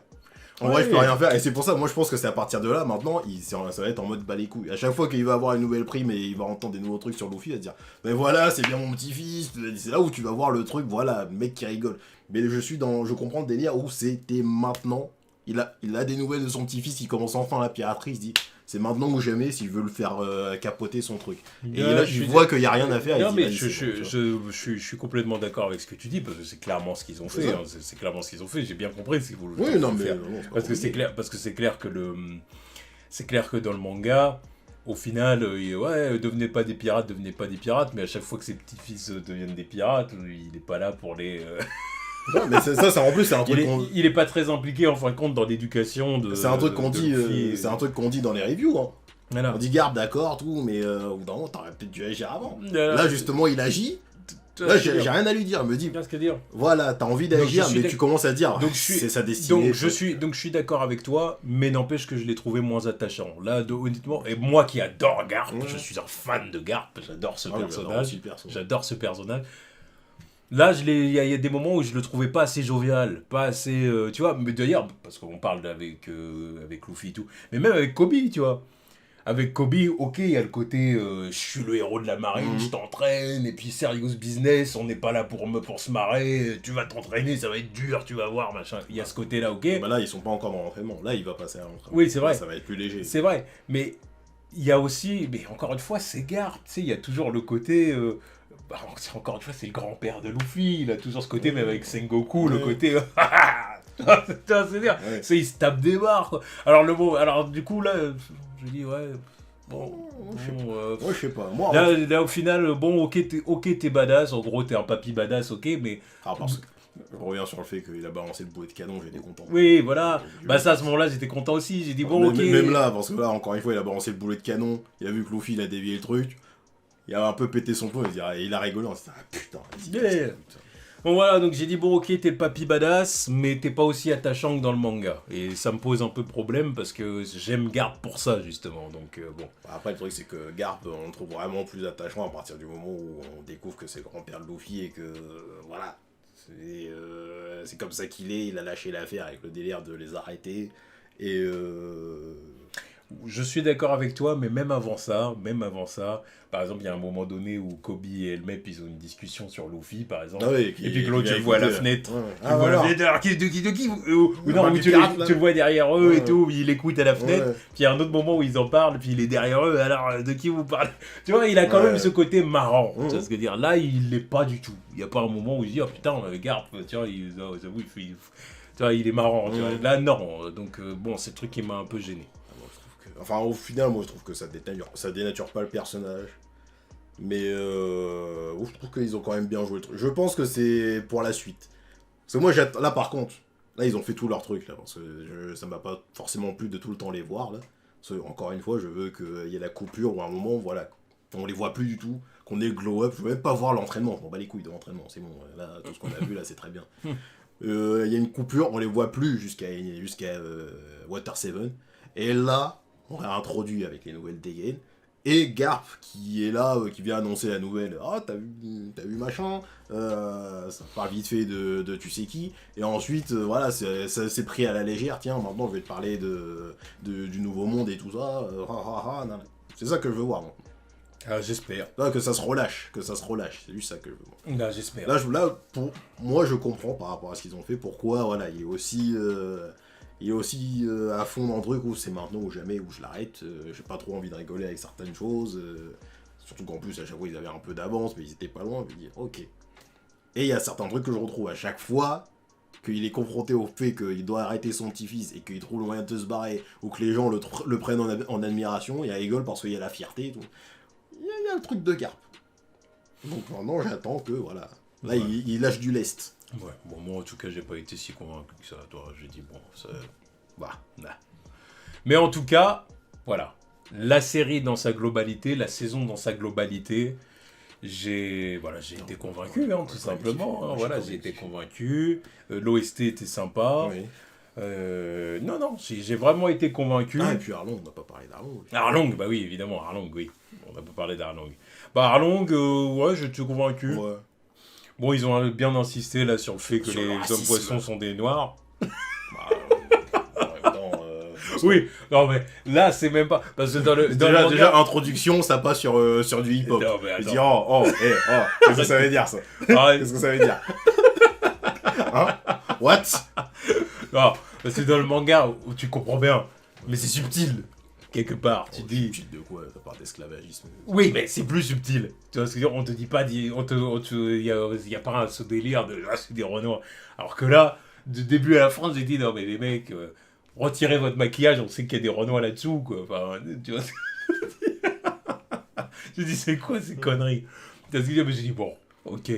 Je peux rien faire. Et c'est pour ça, moi, je pense que c'est à partir de là, maintenant, ça va être en mode bas les couilles. À chaque fois qu'il va avoir une nouvelle prime et il va entendre des nouveaux trucs sur Luffy, il va se dire mais voilà, c'est bien mon petit-fils. C'est là où tu vas voir le truc, voilà, mec qui rigole. Mais je comprends le délire où c'était maintenant. Il a des nouvelles de son petit-fils qui commence enfin la piraterie. Il se dit c'est maintenant ou jamais si je veux le faire capoter son truc. Et là, il voit qu'il n'y a rien à faire. Non, mais je suis complètement d'accord avec ce que tu dis, parce que c'est clairement ce qu'ils ont fait. Hein, c'est clairement ce qu'ils ont fait. J'ai bien compris ce qu'ils voulaient faire. Parce que c'est clair que c'est clair que dans le manga, au final, devenez pas des pirates, mais à chaque fois que ses petits-fils deviennent des pirates, il est pas là pour les... Ouais, mais ça, en plus, c'est un truc il est pas très impliqué, en fin de compte, dans l'éducation de... C'est un truc qu'on dit, c'est un truc qu'on dit dans les reviews, hein. Voilà. On dit garde, d'accord, tout, mais au bout d'un moment, t'aurais peut-être dû agir avant. Là, justement, il agit. Là, j'ai rien à lui dire. Il me dit, voilà, t'as envie d'agir, mais tu commences à dire, c'est sa destinée. Donc je suis d'accord avec toi, mais n'empêche que je l'ai trouvé moins attachant. Là, honnêtement, et moi qui adore Garp, je suis un fan de Garp, j'adore ce personnage. J'adore ce personnage. Là, il y a des moments où je le trouvais pas assez jovial, pas assez, tu vois. Mais d'ailleurs, parce qu'on parle avec Luffy et tout, mais même avec Kobe, tu vois. Avec Kobe, ok, il y a le côté, je suis le héros de la marine, je t'entraîne, et puis serious business, on n'est pas là pour se marrer, tu vas t'entraîner, ça va être dur, tu vas voir, machin. Il y a ce côté-là, ok. Bah là, ils sont pas encore dans l'entraînement. Là, il va passer à l'entraînement. Oui, c'est vrai. Là, ça va être plus léger. C'est vrai, mais il y a aussi, mais encore une fois, c'est Garp, tu sais, il y a toujours le côté. Encore une fois, c'est le grand-père de Luffy, il a toujours ce côté, même avec Sengoku, le côté. C'est dire, il se tape des barres, quoi. Alors, du coup, là, je dis, ouais. Moi, je sais pas. Moi, là, au final, bon, ok, t'es badass, en gros, t'es un papy badass, ok, mais. Parce que je reviens sur le fait qu'il a balancé le boulet de canon, j'étais content. Oui, voilà. Ça, à ce moment-là, j'étais content aussi. J'ai dit, bon, ok. Même là, parce que là, encore une fois, il a balancé le boulet de canon, il a vu que Luffy, il a dévié le truc. Il a un peu pété son plomb, il a rigolé, on s'est dit, putain, vas-y. Bon voilà, donc j'ai dit, bon ok, t'es le papy badass, mais t'es pas aussi attachant que dans le manga. Et ça me pose un peu problème, parce que j'aime Garp pour ça, justement, donc bon. Après, le truc, c'est que Garp, on le trouve vraiment plus attachant à partir du moment où on découvre que c'est le grand-père de Luffy, et que, voilà, c'est comme ça qu'il est, il a lâché l'affaire avec le délire de les arrêter, et je suis d'accord avec toi, mais même avant ça, par exemple, il y a un moment donné où Kobe et le mec, ils ont une discussion sur Luffy, par exemple. Ah oui, et puis que l'autre, tu le vois à la fenêtre. Ouais. Tu le vois à la fenêtre, alors de qui ou non, où tu le vois derrière eux et tout, il écoute à la fenêtre. Puis il y a un autre moment où ils en parlent, puis il est derrière eux, alors de qui vous parlez? Tu vois, il a quand même ce côté marrant. Tu vois ce que je veux dire? Là, il l'est pas du tout. Il n'y a pas un moment où il dit, oh putain, regarde, tu vois, tu vois, il est marrant. Tu vois. Là, non. Donc, bon, c'est le truc qui m'a un peu gêné. Enfin, au final, moi, je trouve que ça dénature pas le personnage. Mais je trouve qu'ils ont quand même bien joué le truc. Je pense que c'est pour la suite. Parce que moi, là, par contre, là, ils ont fait tout leur truc, là. Parce que ça m'a pas forcément plu de tout le temps les voir, là. Parce que, encore une fois, je veux qu'il y ait la coupure ou un moment, voilà, on les voit plus du tout, qu'on ait le glow-up. Je veux même pas voir l'entraînement. Je m'en bats les couilles de l'entraînement, c'est bon. Là, tout ce qu'on a vu, là, c'est très bien. Il y a une coupure, on les voit plus jusqu'à Water 7. Et là, on a introduit avec les nouvelles dégaines. Et Garp qui est là, qui vient annoncer la nouvelle. Ah, t'as vu machin, ça parle vite fait de tu sais qui. Et ensuite, voilà, ça s'est pris à la légère. Tiens, maintenant je vais te parler du nouveau monde et tout ça. C'est ça que je veux voir. Ah, j'espère. Là, que ça se relâche, c'est juste ça que je veux voir. Là, j'espère. Là, pour moi, je comprends par rapport à ce qu'ils ont fait, pourquoi, voilà, il est aussi à fond dans le truc où c'est maintenant ou jamais, où je l'arrête. J'ai pas trop envie de rigoler avec certaines choses. Surtout qu'en plus, à chaque fois, ils avaient un peu d'avance, mais ils étaient pas loin. Je me dis, ok. Et il y a certains trucs que je retrouve à chaque fois, qu'il est confronté au fait qu'il doit arrêter son petit-fils et qu'il trouve le moyen de se barrer, ou que les gens le prennent en admiration, et à rigole parce qu'il y a la fierté et tout. Il y a le truc de Garp. Donc maintenant, j'attends que, voilà. Là, ouais. il lâche du lest. Ouais, bon, moi en tout cas, j'ai pas été si convaincu que ça. Toi, j'ai dit, bon, ça. Bah, nah. Mais en tout cas, voilà. La série dans sa globalité, la saison dans sa globalité, j'ai été convaincu, hein, tout simplement. Hein, voilà, j'ai été convaincu. L'OST était sympa. Oui. Non, j'ai vraiment été convaincu. Ah, et puis Arlong, on n'a pas parlé d'Arlong. Arlong, bah oui, évidemment, Arlong, oui. On n'a pas parlé d'Arlong. Bah, Arlong, ouais, j'étais convaincu. Ouais. Bon, ils ont bien insisté là sur le fait que les hommes-poissons sont des noirs. Oui, non mais là c'est même pas parce que déjà introduction ça passe sur du hip-hop. Non, mais dis qu'est-ce que ça veut dire ça? Qu'est-ce que ça veut dire? Hein? What? Non, parce que dans le manga tu comprends bien, mais c'est subtil. Quelque part, tu dis... Subtil de quoi? Ça parle d'esclavagisme. Oui, mais c'est plus subtil. Tu vois ce que je veux dire? On te dit pas... Il n'y a pas ce délire de... Ah, c'est des renois. Alors que là, du début à la fin, j'ai dit, non mais les mecs, retirez votre maquillage, on sait qu'il y a des renois là-dessous, quoi. Enfin, tu vois ce que je veux dire? J'ai dit, c'est quoi ces conneries? Tu vois ce que je veux dire? Mais j'ai dit, bon... Ok,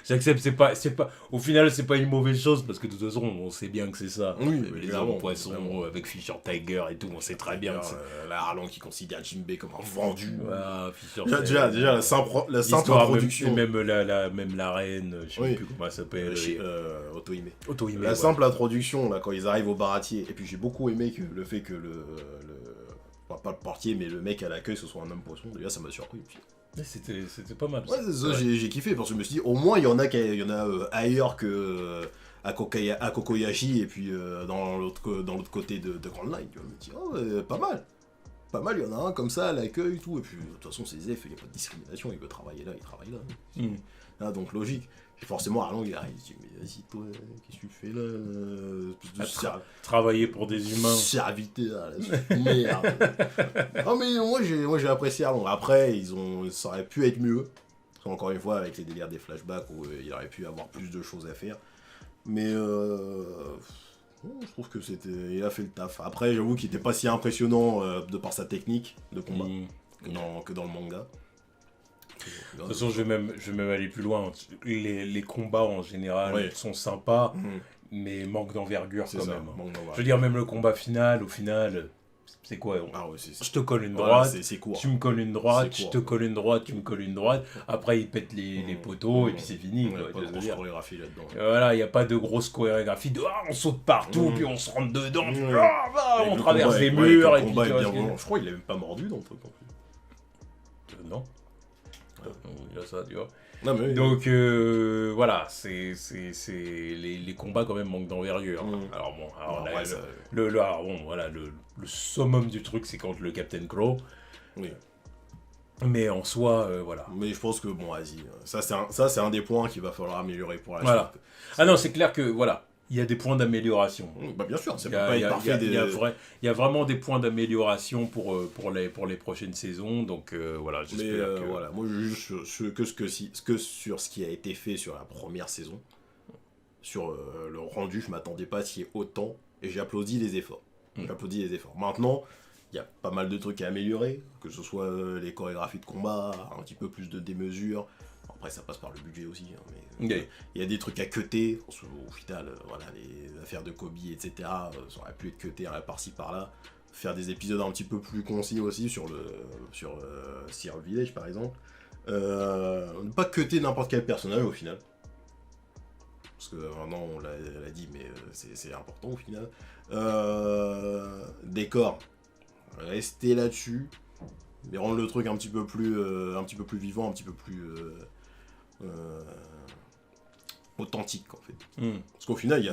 j'accepte, c'est pas, au final c'est pas une mauvaise chose parce que de toute façon on sait bien que c'est ça. Oui, les hommes poissons avec Fisher Tiger et tout, on sait très bien. La Arlong qui considère Jinbei comme un vendu. Déjà la simple introduction. Même la reine, je sais plus comment elle s'appelle. Otohime. La simple introduction là quand ils arrivent au baratier. Et puis j'ai beaucoup aimé le fait que pas le portier mais le mec à l'accueil ce soit un homme poisson. Déjà ça m'a surpris. C'était pas mal. Ouais, ça, j'ai kiffé parce que je me suis dit, au moins il y en a ailleurs que à Kokoyashi et puis dans l'autre côté de Grand Line. Je me dis, oh, pas mal. Pas mal, il y en a un comme ça à l'accueil et tout. Et puis de toute façon, c'est Zef, il n'y a pas de discrimination, il veut travailler là, il travaille là. Ah, donc logique. Et forcément, Arlong, il arrive, il dit, mais vas-y, toi, qu'est-ce que tu fais là travailler pour des humains. Serviteur, merde. Non, mais moi, j'ai apprécié Arlong. Après, ça aurait pu être mieux. Parce qu'encore une fois, avec les délires des flashbacks, où il aurait pu avoir plus de choses à faire. Mais je trouve que il a fait le taf. Après, j'avoue qu'il n'était pas si impressionnant de par sa technique de combat que dans le manga. De toute façon, je vais même aller plus loin. Les combats en général sont sympas, mais manquent d'envergure quand même. Je veux dire, même le combat final, au final, c'est quoi? Je te colle une droite, c'est court. Tu me colles une droite, je te colle une droite, tu me colles une droite. Après, ils pètent les poteaux et puis c'est fini. Il n'y a pas de grosse chorégraphie là-dedans. Voilà, il n'y a pas de grosse chorégraphie de on saute partout, puis on se rentre dedans, on traverse les murs. Je crois qu'il n'est même pas mordu dans le truc en plus. Non. déjà ça, tu vois. Non, mais oui. Donc voilà, les combats quand même manquent d'envergure. Alors bon, alors, Ouais, là, ça- alors, bon, voilà, le summum du truc, c'est quand le Captain Crow. Oui. Mais en soi, voilà. Mais je pense que, bon, vas-y. Ça, c'est un des points qu'il va falloir améliorer pour la Voilà. suite. Ah non, c'est clair que voilà, il y a des points d'amélioration. Bah, bien sûr, ça Il peut y a, pas il y être a- il y a- parfait. il y a vraiment des points d'amélioration pour les prochaines saisons. Donc voilà, Mais j'espère que. voilà, moi, juste sur ce qui a été fait sur la première saison, sur le rendu, je m'attendais pas à ce qu'il y ait autant. Et j'applaudis les efforts. J'applaudis les efforts. Maintenant, il y a pas mal de trucs à améliorer, que ce soit les chorégraphies de combat, un petit peu plus de démesure. Après, ça passe par le budget aussi. Hein, mais Ok. il y a des trucs à cutter. Au final, voilà, les affaires de Kobe, etc., ça aurait pu être cuté par-ci par-là. Faire des épisodes un petit peu plus concis aussi sur Seal Village, par exemple. Ne pas cutter n'importe quel personnage au final. Parce que maintenant on l'a dit, mais c'est important au final. Décor, rester là-dessus, mais rendre le truc un petit peu plus vivant, un petit peu plus authentique en fait. Parce qu'au final,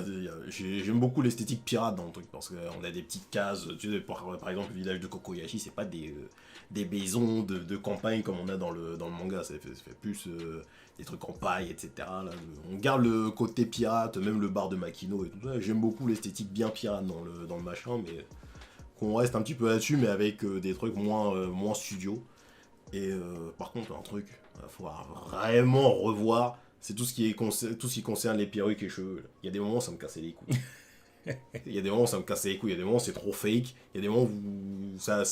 j'aime beaucoup l'esthétique pirate dans le truc, parce qu'on a des petites cases, tu sais, par exemple le village de Kokoyashi, c'est pas des maisons de campagne comme on a dans le manga, ça fait plus des trucs en paille, etc. Là, on garde le côté pirate, même le bar de Makino et tout ça. J'aime beaucoup l'esthétique bien pirate dans le machin, mais qu'on reste un petit peu là-dessus, mais avec des trucs moins studio. Et par contre, un truc qu'il faut vraiment revoir, c'est tout ce qui concerne les perruques et cheveux. Il y a des moments, ça me cassait les couilles. Il y a des moments, ça me cassait les couilles. Il y a des moments, c'est trop fake. Il y a des moments où ça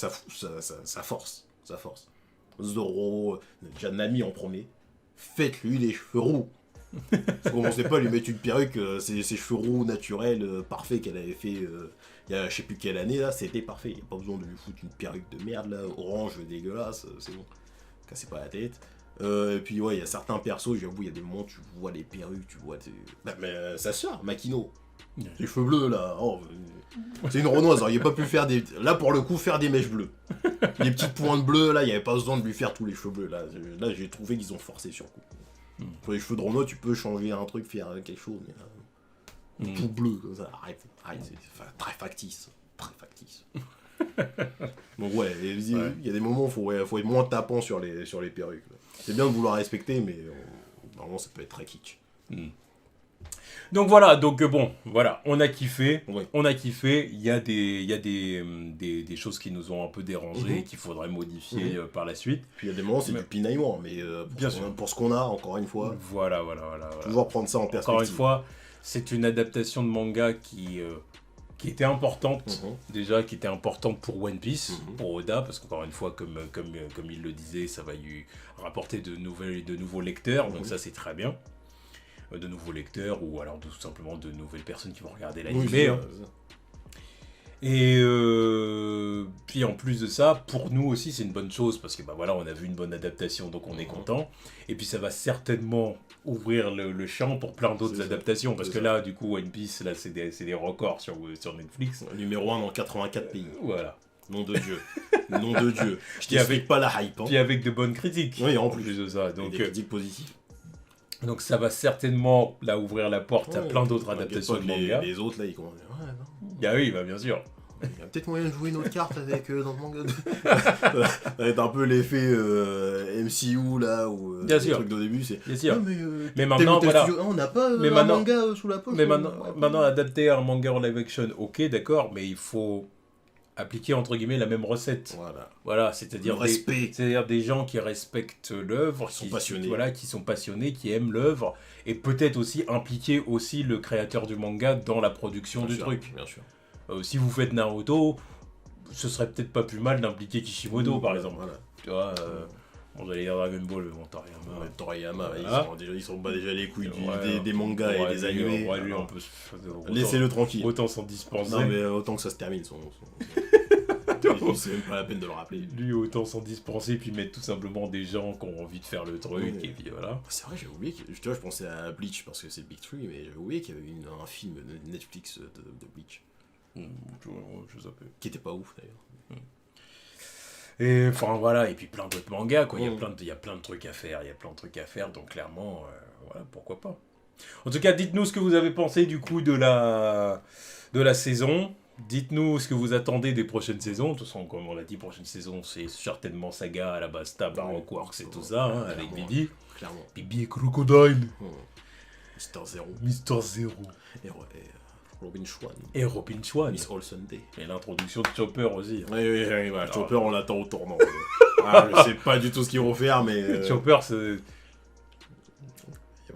force. Ça force. Zoro, Janami en premier. Faites-lui les cheveux roux. Commencez pas à lui mettre une perruque, ses cheveux roux naturels, parfaits qu'elle avait fait il y a je sais plus quelle année là, c'était parfait. Il n'y a pas besoin de lui foutre une perruque de merde là, orange dégueulasse, c'est bon. Cassez pas la tête. Et puis ouais, il y a certains persos, j'avoue, il y a des moments où tu vois les perruques, tu vois. Bah, mais sa soeur, Makino. Les cheveux bleus là, c'est une renoise, il n'y a pas pu faire des. Là pour le coup, faire des mèches bleues. Les petites pointes bleues là, il n'y avait pas besoin de lui faire tous les cheveux bleus. Là j'ai trouvé qu'ils ont forcé sur le coup. Pour les cheveux de Renault, tu peux changer un truc, faire quelque chose, mais là, tout bleu comme ça, arrête, c'est très factice. Donc ouais, il y a des moments où faut être moins tapant sur les perruques. Là. C'est bien de vouloir respecter, mais normalement ça peut être très kitsch. Donc voilà, bon, voilà, on a kiffé, Ouais. il y a des choses qui nous ont un peu dérangé et qu'il faudrait modifier par la suite. Puis il y a des moments, c'est du pinaillement, mais Bien sûr. Pour ce qu'on a, encore une fois, Voilà. toujours prendre ça en perspective. Encore une fois, c'est une adaptation de manga qui était importante, déjà, qui était importante pour One Piece, pour Oda, parce qu'encore une fois, comme il le disait, ça va lui rapporter de nouveaux lecteurs, donc ça c'est très bien. De nouveaux lecteurs, ou alors tout simplement de nouvelles personnes qui vont regarder l'animé. Et puis en plus de ça, pour nous aussi c'est une bonne chose, parce que bah voilà, on a vu une bonne adaptation, donc on est content. Et puis ça va certainement ouvrir le champ pour plein d'autres adaptations, parce que là du coup One Piece, là c'est des records sur Netflix. Numéro 1 dans 84 pays. Voilà. Nom de Dieu. Nom de Dieu. Je t'explique pas la hype. Hein. Puis avec de bonnes critiques. Oui, en plus de ça. Donc, des critiques positives. Donc ça va certainement là ouvrir la porte à plein d'autres adaptations de manga. Les autres là, ils commencent à dire, ouais, non. Ah oui, bah bien sûr. Il y a peut-être moyen de jouer une autre carte avec dans le manga. Ça va être un peu l'effet MCU là, ou bien le sûr. truc de début, c'est. Bien sûr. Mais maintenant, voilà. Studio, on n'a pas un manga sous la poche. Mais maintenant, adapter un manga en live action, ok, d'accord, mais il faut appliquer entre guillemets la même recette. Voilà, c'est-à-dire des gens qui respectent l'œuvre, qui sont passionnés. Voilà, qui sont passionnés, qui aiment l'œuvre, et peut-être aussi impliquer aussi le créateur du manga dans la production du truc. Bien sûr. Si vous faites Naruto, ce serait peut-être pas plus mal d'impliquer Kishimoto par exemple. Voilà. Tu vois, on allait dire Dragon Ball, Toriyama, voilà. ils sont pas déjà les couilles des mangas et des animés. Laissez-le tranquille. Autant s'en dispenser. Non mais autant que ça se termine. C'est même pas la peine de le rappeler. Lui, autant s'en dispenser, puis mettre tout simplement des gens qui ont envie de faire le truc, et puis voilà. C'est vrai, j'ai oublié que. Tu vois, je pensais à Bleach parce que c'est Big Three, mais j'ai oublié qu'il y avait un film de Netflix de Bleach. Je sais pas. Qui était pas ouf d'ailleurs. Et enfin voilà, et puis plein d'autres mangas, quoi. Il Mm. y a plein de trucs à faire, donc clairement, voilà, pourquoi pas. En tout cas, dites-nous ce que vous avez pensé du coup de la saison. Dites-nous ce que vous attendez des prochaines saisons. De toute façon, comme on l'a dit, prochaine saison, c'est certainement Saga, Alabasta, Baroque Works et tout ça, hein, avec Clairement. Bibi. Clairement. Bibi et Crocodile. Mister Zero. Mister Zero. Et Robin Schwan. Et Robin Schwan. Miss All Sunday. Et l'introduction de Chopper aussi. Oui, bah, Alors, Chopper, on l'attend au tournant. Je sais pas du tout ce qu'ils vont faire, mais. Chopper, c'est...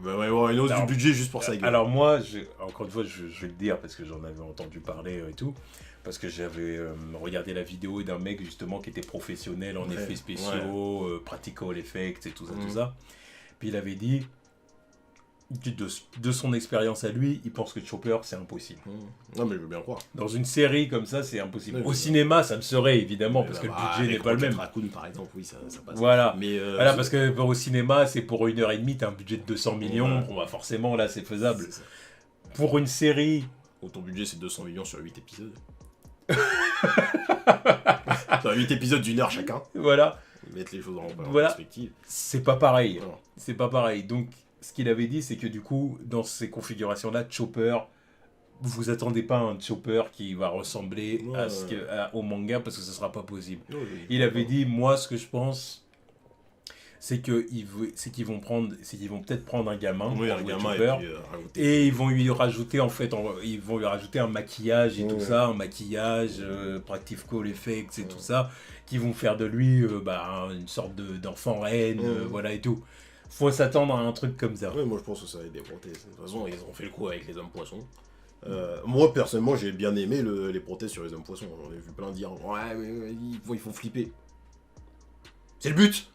Il va y avoir une hausse Alors, du budget juste pour ça. Alors moi, encore une fois, je vais le dire parce que j'en avais entendu parler et tout. Parce que j'avais regardé la vidéo d'un mec justement qui était professionnel en effets spéciaux, practical effects et tout ça, tout ça. Puis il avait dit, de son expérience à lui, il pense que Chopper, c'est impossible. Non, mais je veux bien croire. Dans une série comme ça, c'est impossible. Oui, Au cinéma, ça le serait évidemment, parce que le budget n'est pas le même. Raccoon, par exemple, oui, ça passe. Voilà, mais voilà parce que au cinéma, c'est pour 1h30, t'as un budget de 200 millions, Ouais. bon, bah, forcément, là, c'est faisable. C'est ça. Pour une série... Ton budget, c'est 200 millions sur 8 épisodes. Sur 8 épisodes d'une heure chacun. Voilà. Mettre les choses en Voilà. perspective. C'est pas pareil. Non. C'est pas pareil. Donc, ce qu'il avait dit, c'est que du coup, dans ces configurations-là, Chopper, vous attendez pas un Chopper qui va ressembler au manga parce que ce sera pas possible. Il avait dit, moi, ce que je pense, c'est qu'ils vont peut-être prendre un gamin, Oui, pour un jouer gamin Chopper, et puis rajouter. et ils vont lui rajouter un maquillage et tout ça, un maquillage, practical effects et tout ça, qui vont faire de lui une sorte d'enfant reine, voilà et tout. Faut s'attendre à un truc comme ça. Ouais, moi je pense que ça va être des prothèses. De toute façon, ils ont fait le coup avec les hommes poissons. Moi personnellement, j'ai bien aimé les prothèses sur les hommes poissons. J'en ai vu plein dire ouais, mais ils font flipper. C'est le but.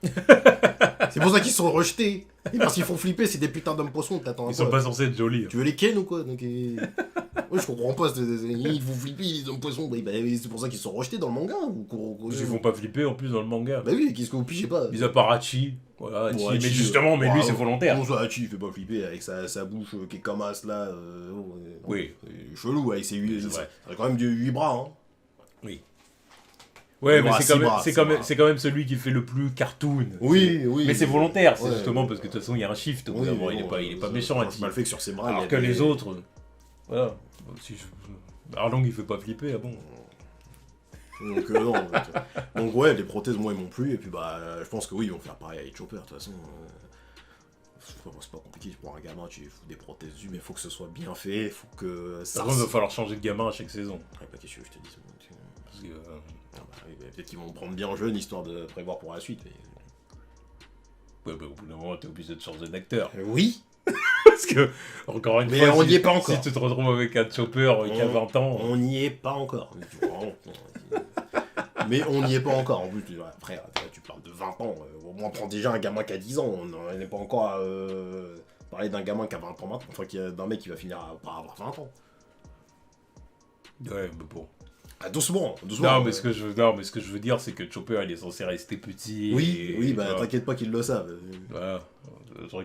C'est pour ça qu'ils sont rejetés. Et parce qu'ils font flipper, c'est des putains d'hommes poissons. T'attends Ils sont pas censés être jolis. Tu veux les ken ou quoi? Donc, ouais, je comprends pas. Ils font flipper les hommes poissons. Bah, c'est pour ça qu'ils sont rejetés dans le manga. Ils font pas flipper en plus dans le manga. Bah oui, qu'est-ce que vous pigez pas? Mis à part Hachi. Voilà, Hachi. Bon, Mais Hachi, justement, lui c'est volontaire. Non, ça, Hachi, il fait pas flipper avec sa bouche qui est comme as là. Oui. Chelou avec ses 8 C'est vrai. Il a quand même 8 bras. Hein. Oui. Ouais, mais Bras, c'est quand six même bras. celui qui fait le plus cartoon. Oui. Mais c'est volontaire, c'est Ouais, justement ouais. parce que de toute façon il y a un shift. Au bout Oui, d'un moment, mais il est pas ça- méchant, ça Hachi. mal fait que sur ses bras. il y Alors a que des- les autres, voilà. Arlong il fait pas flipper, ah bon. Donc, non. Donc, ouais, les prothèses, moi, ils m'ont plu. Et puis, bah, je pense que oui, ils vont faire pareil avec Chopper. De toute façon, c'est pas compliqué. Pour un gamin, tu fous des prothèses dessus, mais il faut que ce soit bien fait. Il faut que ça. Par contre, il va falloir changer de gamin à chaque saison. Ouais, bah, qu'est-ce que je te dis? Parce que, Ah, bah, oui, bah, peut-être qu'ils vont me prendre bien jeune histoire de prévoir pour la suite. ouais, bah, au bout d'un moment, t'es obligé de changer d'acteur. Oui, Parce que, encore une mais fois, on n'y est pas encore. si tu te retrouves avec un Chopper qui a 20 ans, On n'y est pas encore. Mais on n'y est pas encore. En plus, frère, tu parles de 20 ans. Au moins, prends déjà un gamin qui a 10 ans. On n'est pas encore à parler d'un gamin qui a 20 ans maintenant. Enfin, d'un mec qui va finir par avoir 20 ans. ouais, mais bon. Ah, doucement. Non, mais ce que je veux dire, c'est que Chopper, il est censé rester petit. Oui, bah voilà. t'inquiète pas qu'ils le savent. Voilà.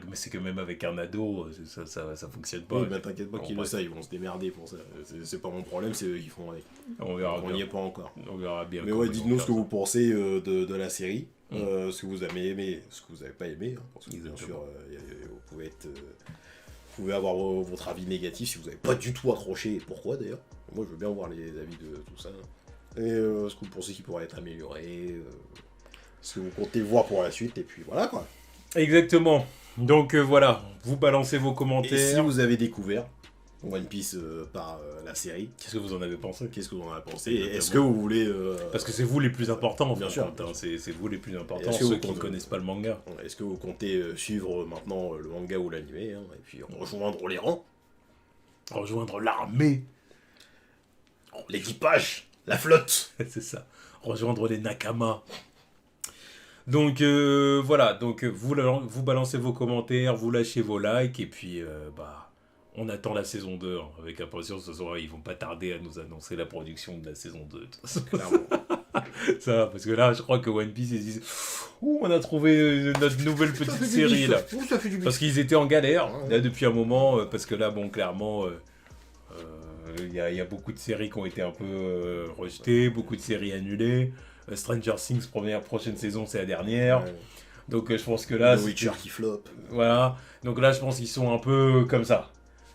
Mais c'est que même avec un ado, ça fonctionne pas. Oui, bah t'inquiète pas qu'ils le bref. savent, ils vont se démerder pour ça. C'est pas mon problème, c'est eux qui font avec. On verra On n'y est bien. pas encore. On verra bien. Mais comment ouais, ils vont dites-nous ce faire que ça. vous pensez de la série, ce que vous avez aimé, ce que vous n'avez pas aimé. Hein, parce que bien Exactement. sûr, vous pouvez avoir votre avis négatif si vous n'avez pas du tout accroché, et pourquoi d'ailleurs. Moi, je veux bien voir les avis de tout ça. Et ce que vous pensez qui pourrait être amélioré, ce que vous comptez voir pour la suite, et puis voilà quoi. Exactement. Donc voilà, vous balancez vos Et si commentaires. vous avez découvert One Piece par la série, Qu'est-ce que vous en avez pensé? qu'est-ce que vous en avez pensé? Et est-ce que vous voulez... Parce que c'est vous les plus importants, en Bien fin sûr, de compte, hein. C'est vous les plus importants, Est-ce que ceux vous qui ne comptez- connaissent pas le manga. Est-ce que vous comptez suivre maintenant le manga ou l'animé, hein, et puis rejoindre les rangs, Rejoindre l'armée, l'équipage, la flotte? c'est ça. Rejoindre les Nakama. Donc voilà, donc vous balancez vos commentaires, vous lâchez vos likes, et puis on attend la saison 2 hein, avec impatience. Ce soir, ils vont pas tarder à nous annoncer la production de la saison 2. De toute façon. Clairement. Ça, parce que là, je crois que One Piece, ils disent ouh, on a trouvé notre nouvelle petite série là. Ça fait du Parce qu'ils étaient en galère Ouais. là depuis un moment, parce que là, bon, clairement, il y a beaucoup de séries qui ont été un peu rejetées, beaucoup de séries annulées. Stranger Things, prochaine saison, c'est la dernière. Ouais. Donc je pense que là... The Witcher qui flop. Voilà. Donc là, je pense qu'ils sont un peu comme ça.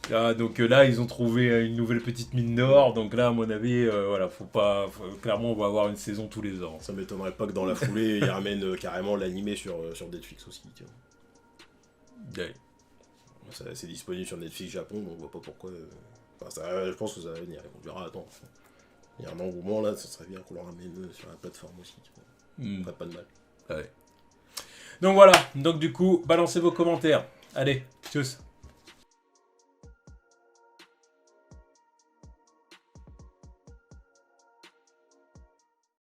Là, donc là, ils ont trouvé une nouvelle petite mine d'or. Donc là, à mon avis, voilà, clairement, on va avoir une saison tous les ans. Ça m'étonnerait pas que dans la foulée, ils ramènent carrément l'animé sur Netflix aussi. Tu vois. Ouais. C'est disponible sur Netflix Japon, donc on voit pas pourquoi. Je pense que ça va venir. On verra, attends. Il y a un engouement là, ça serait bien qu'on le ramène sur la plateforme aussi. Ça ferait pas de mal. Ouais. Donc voilà, donc du coup, balancez vos commentaires. Allez, tchuss.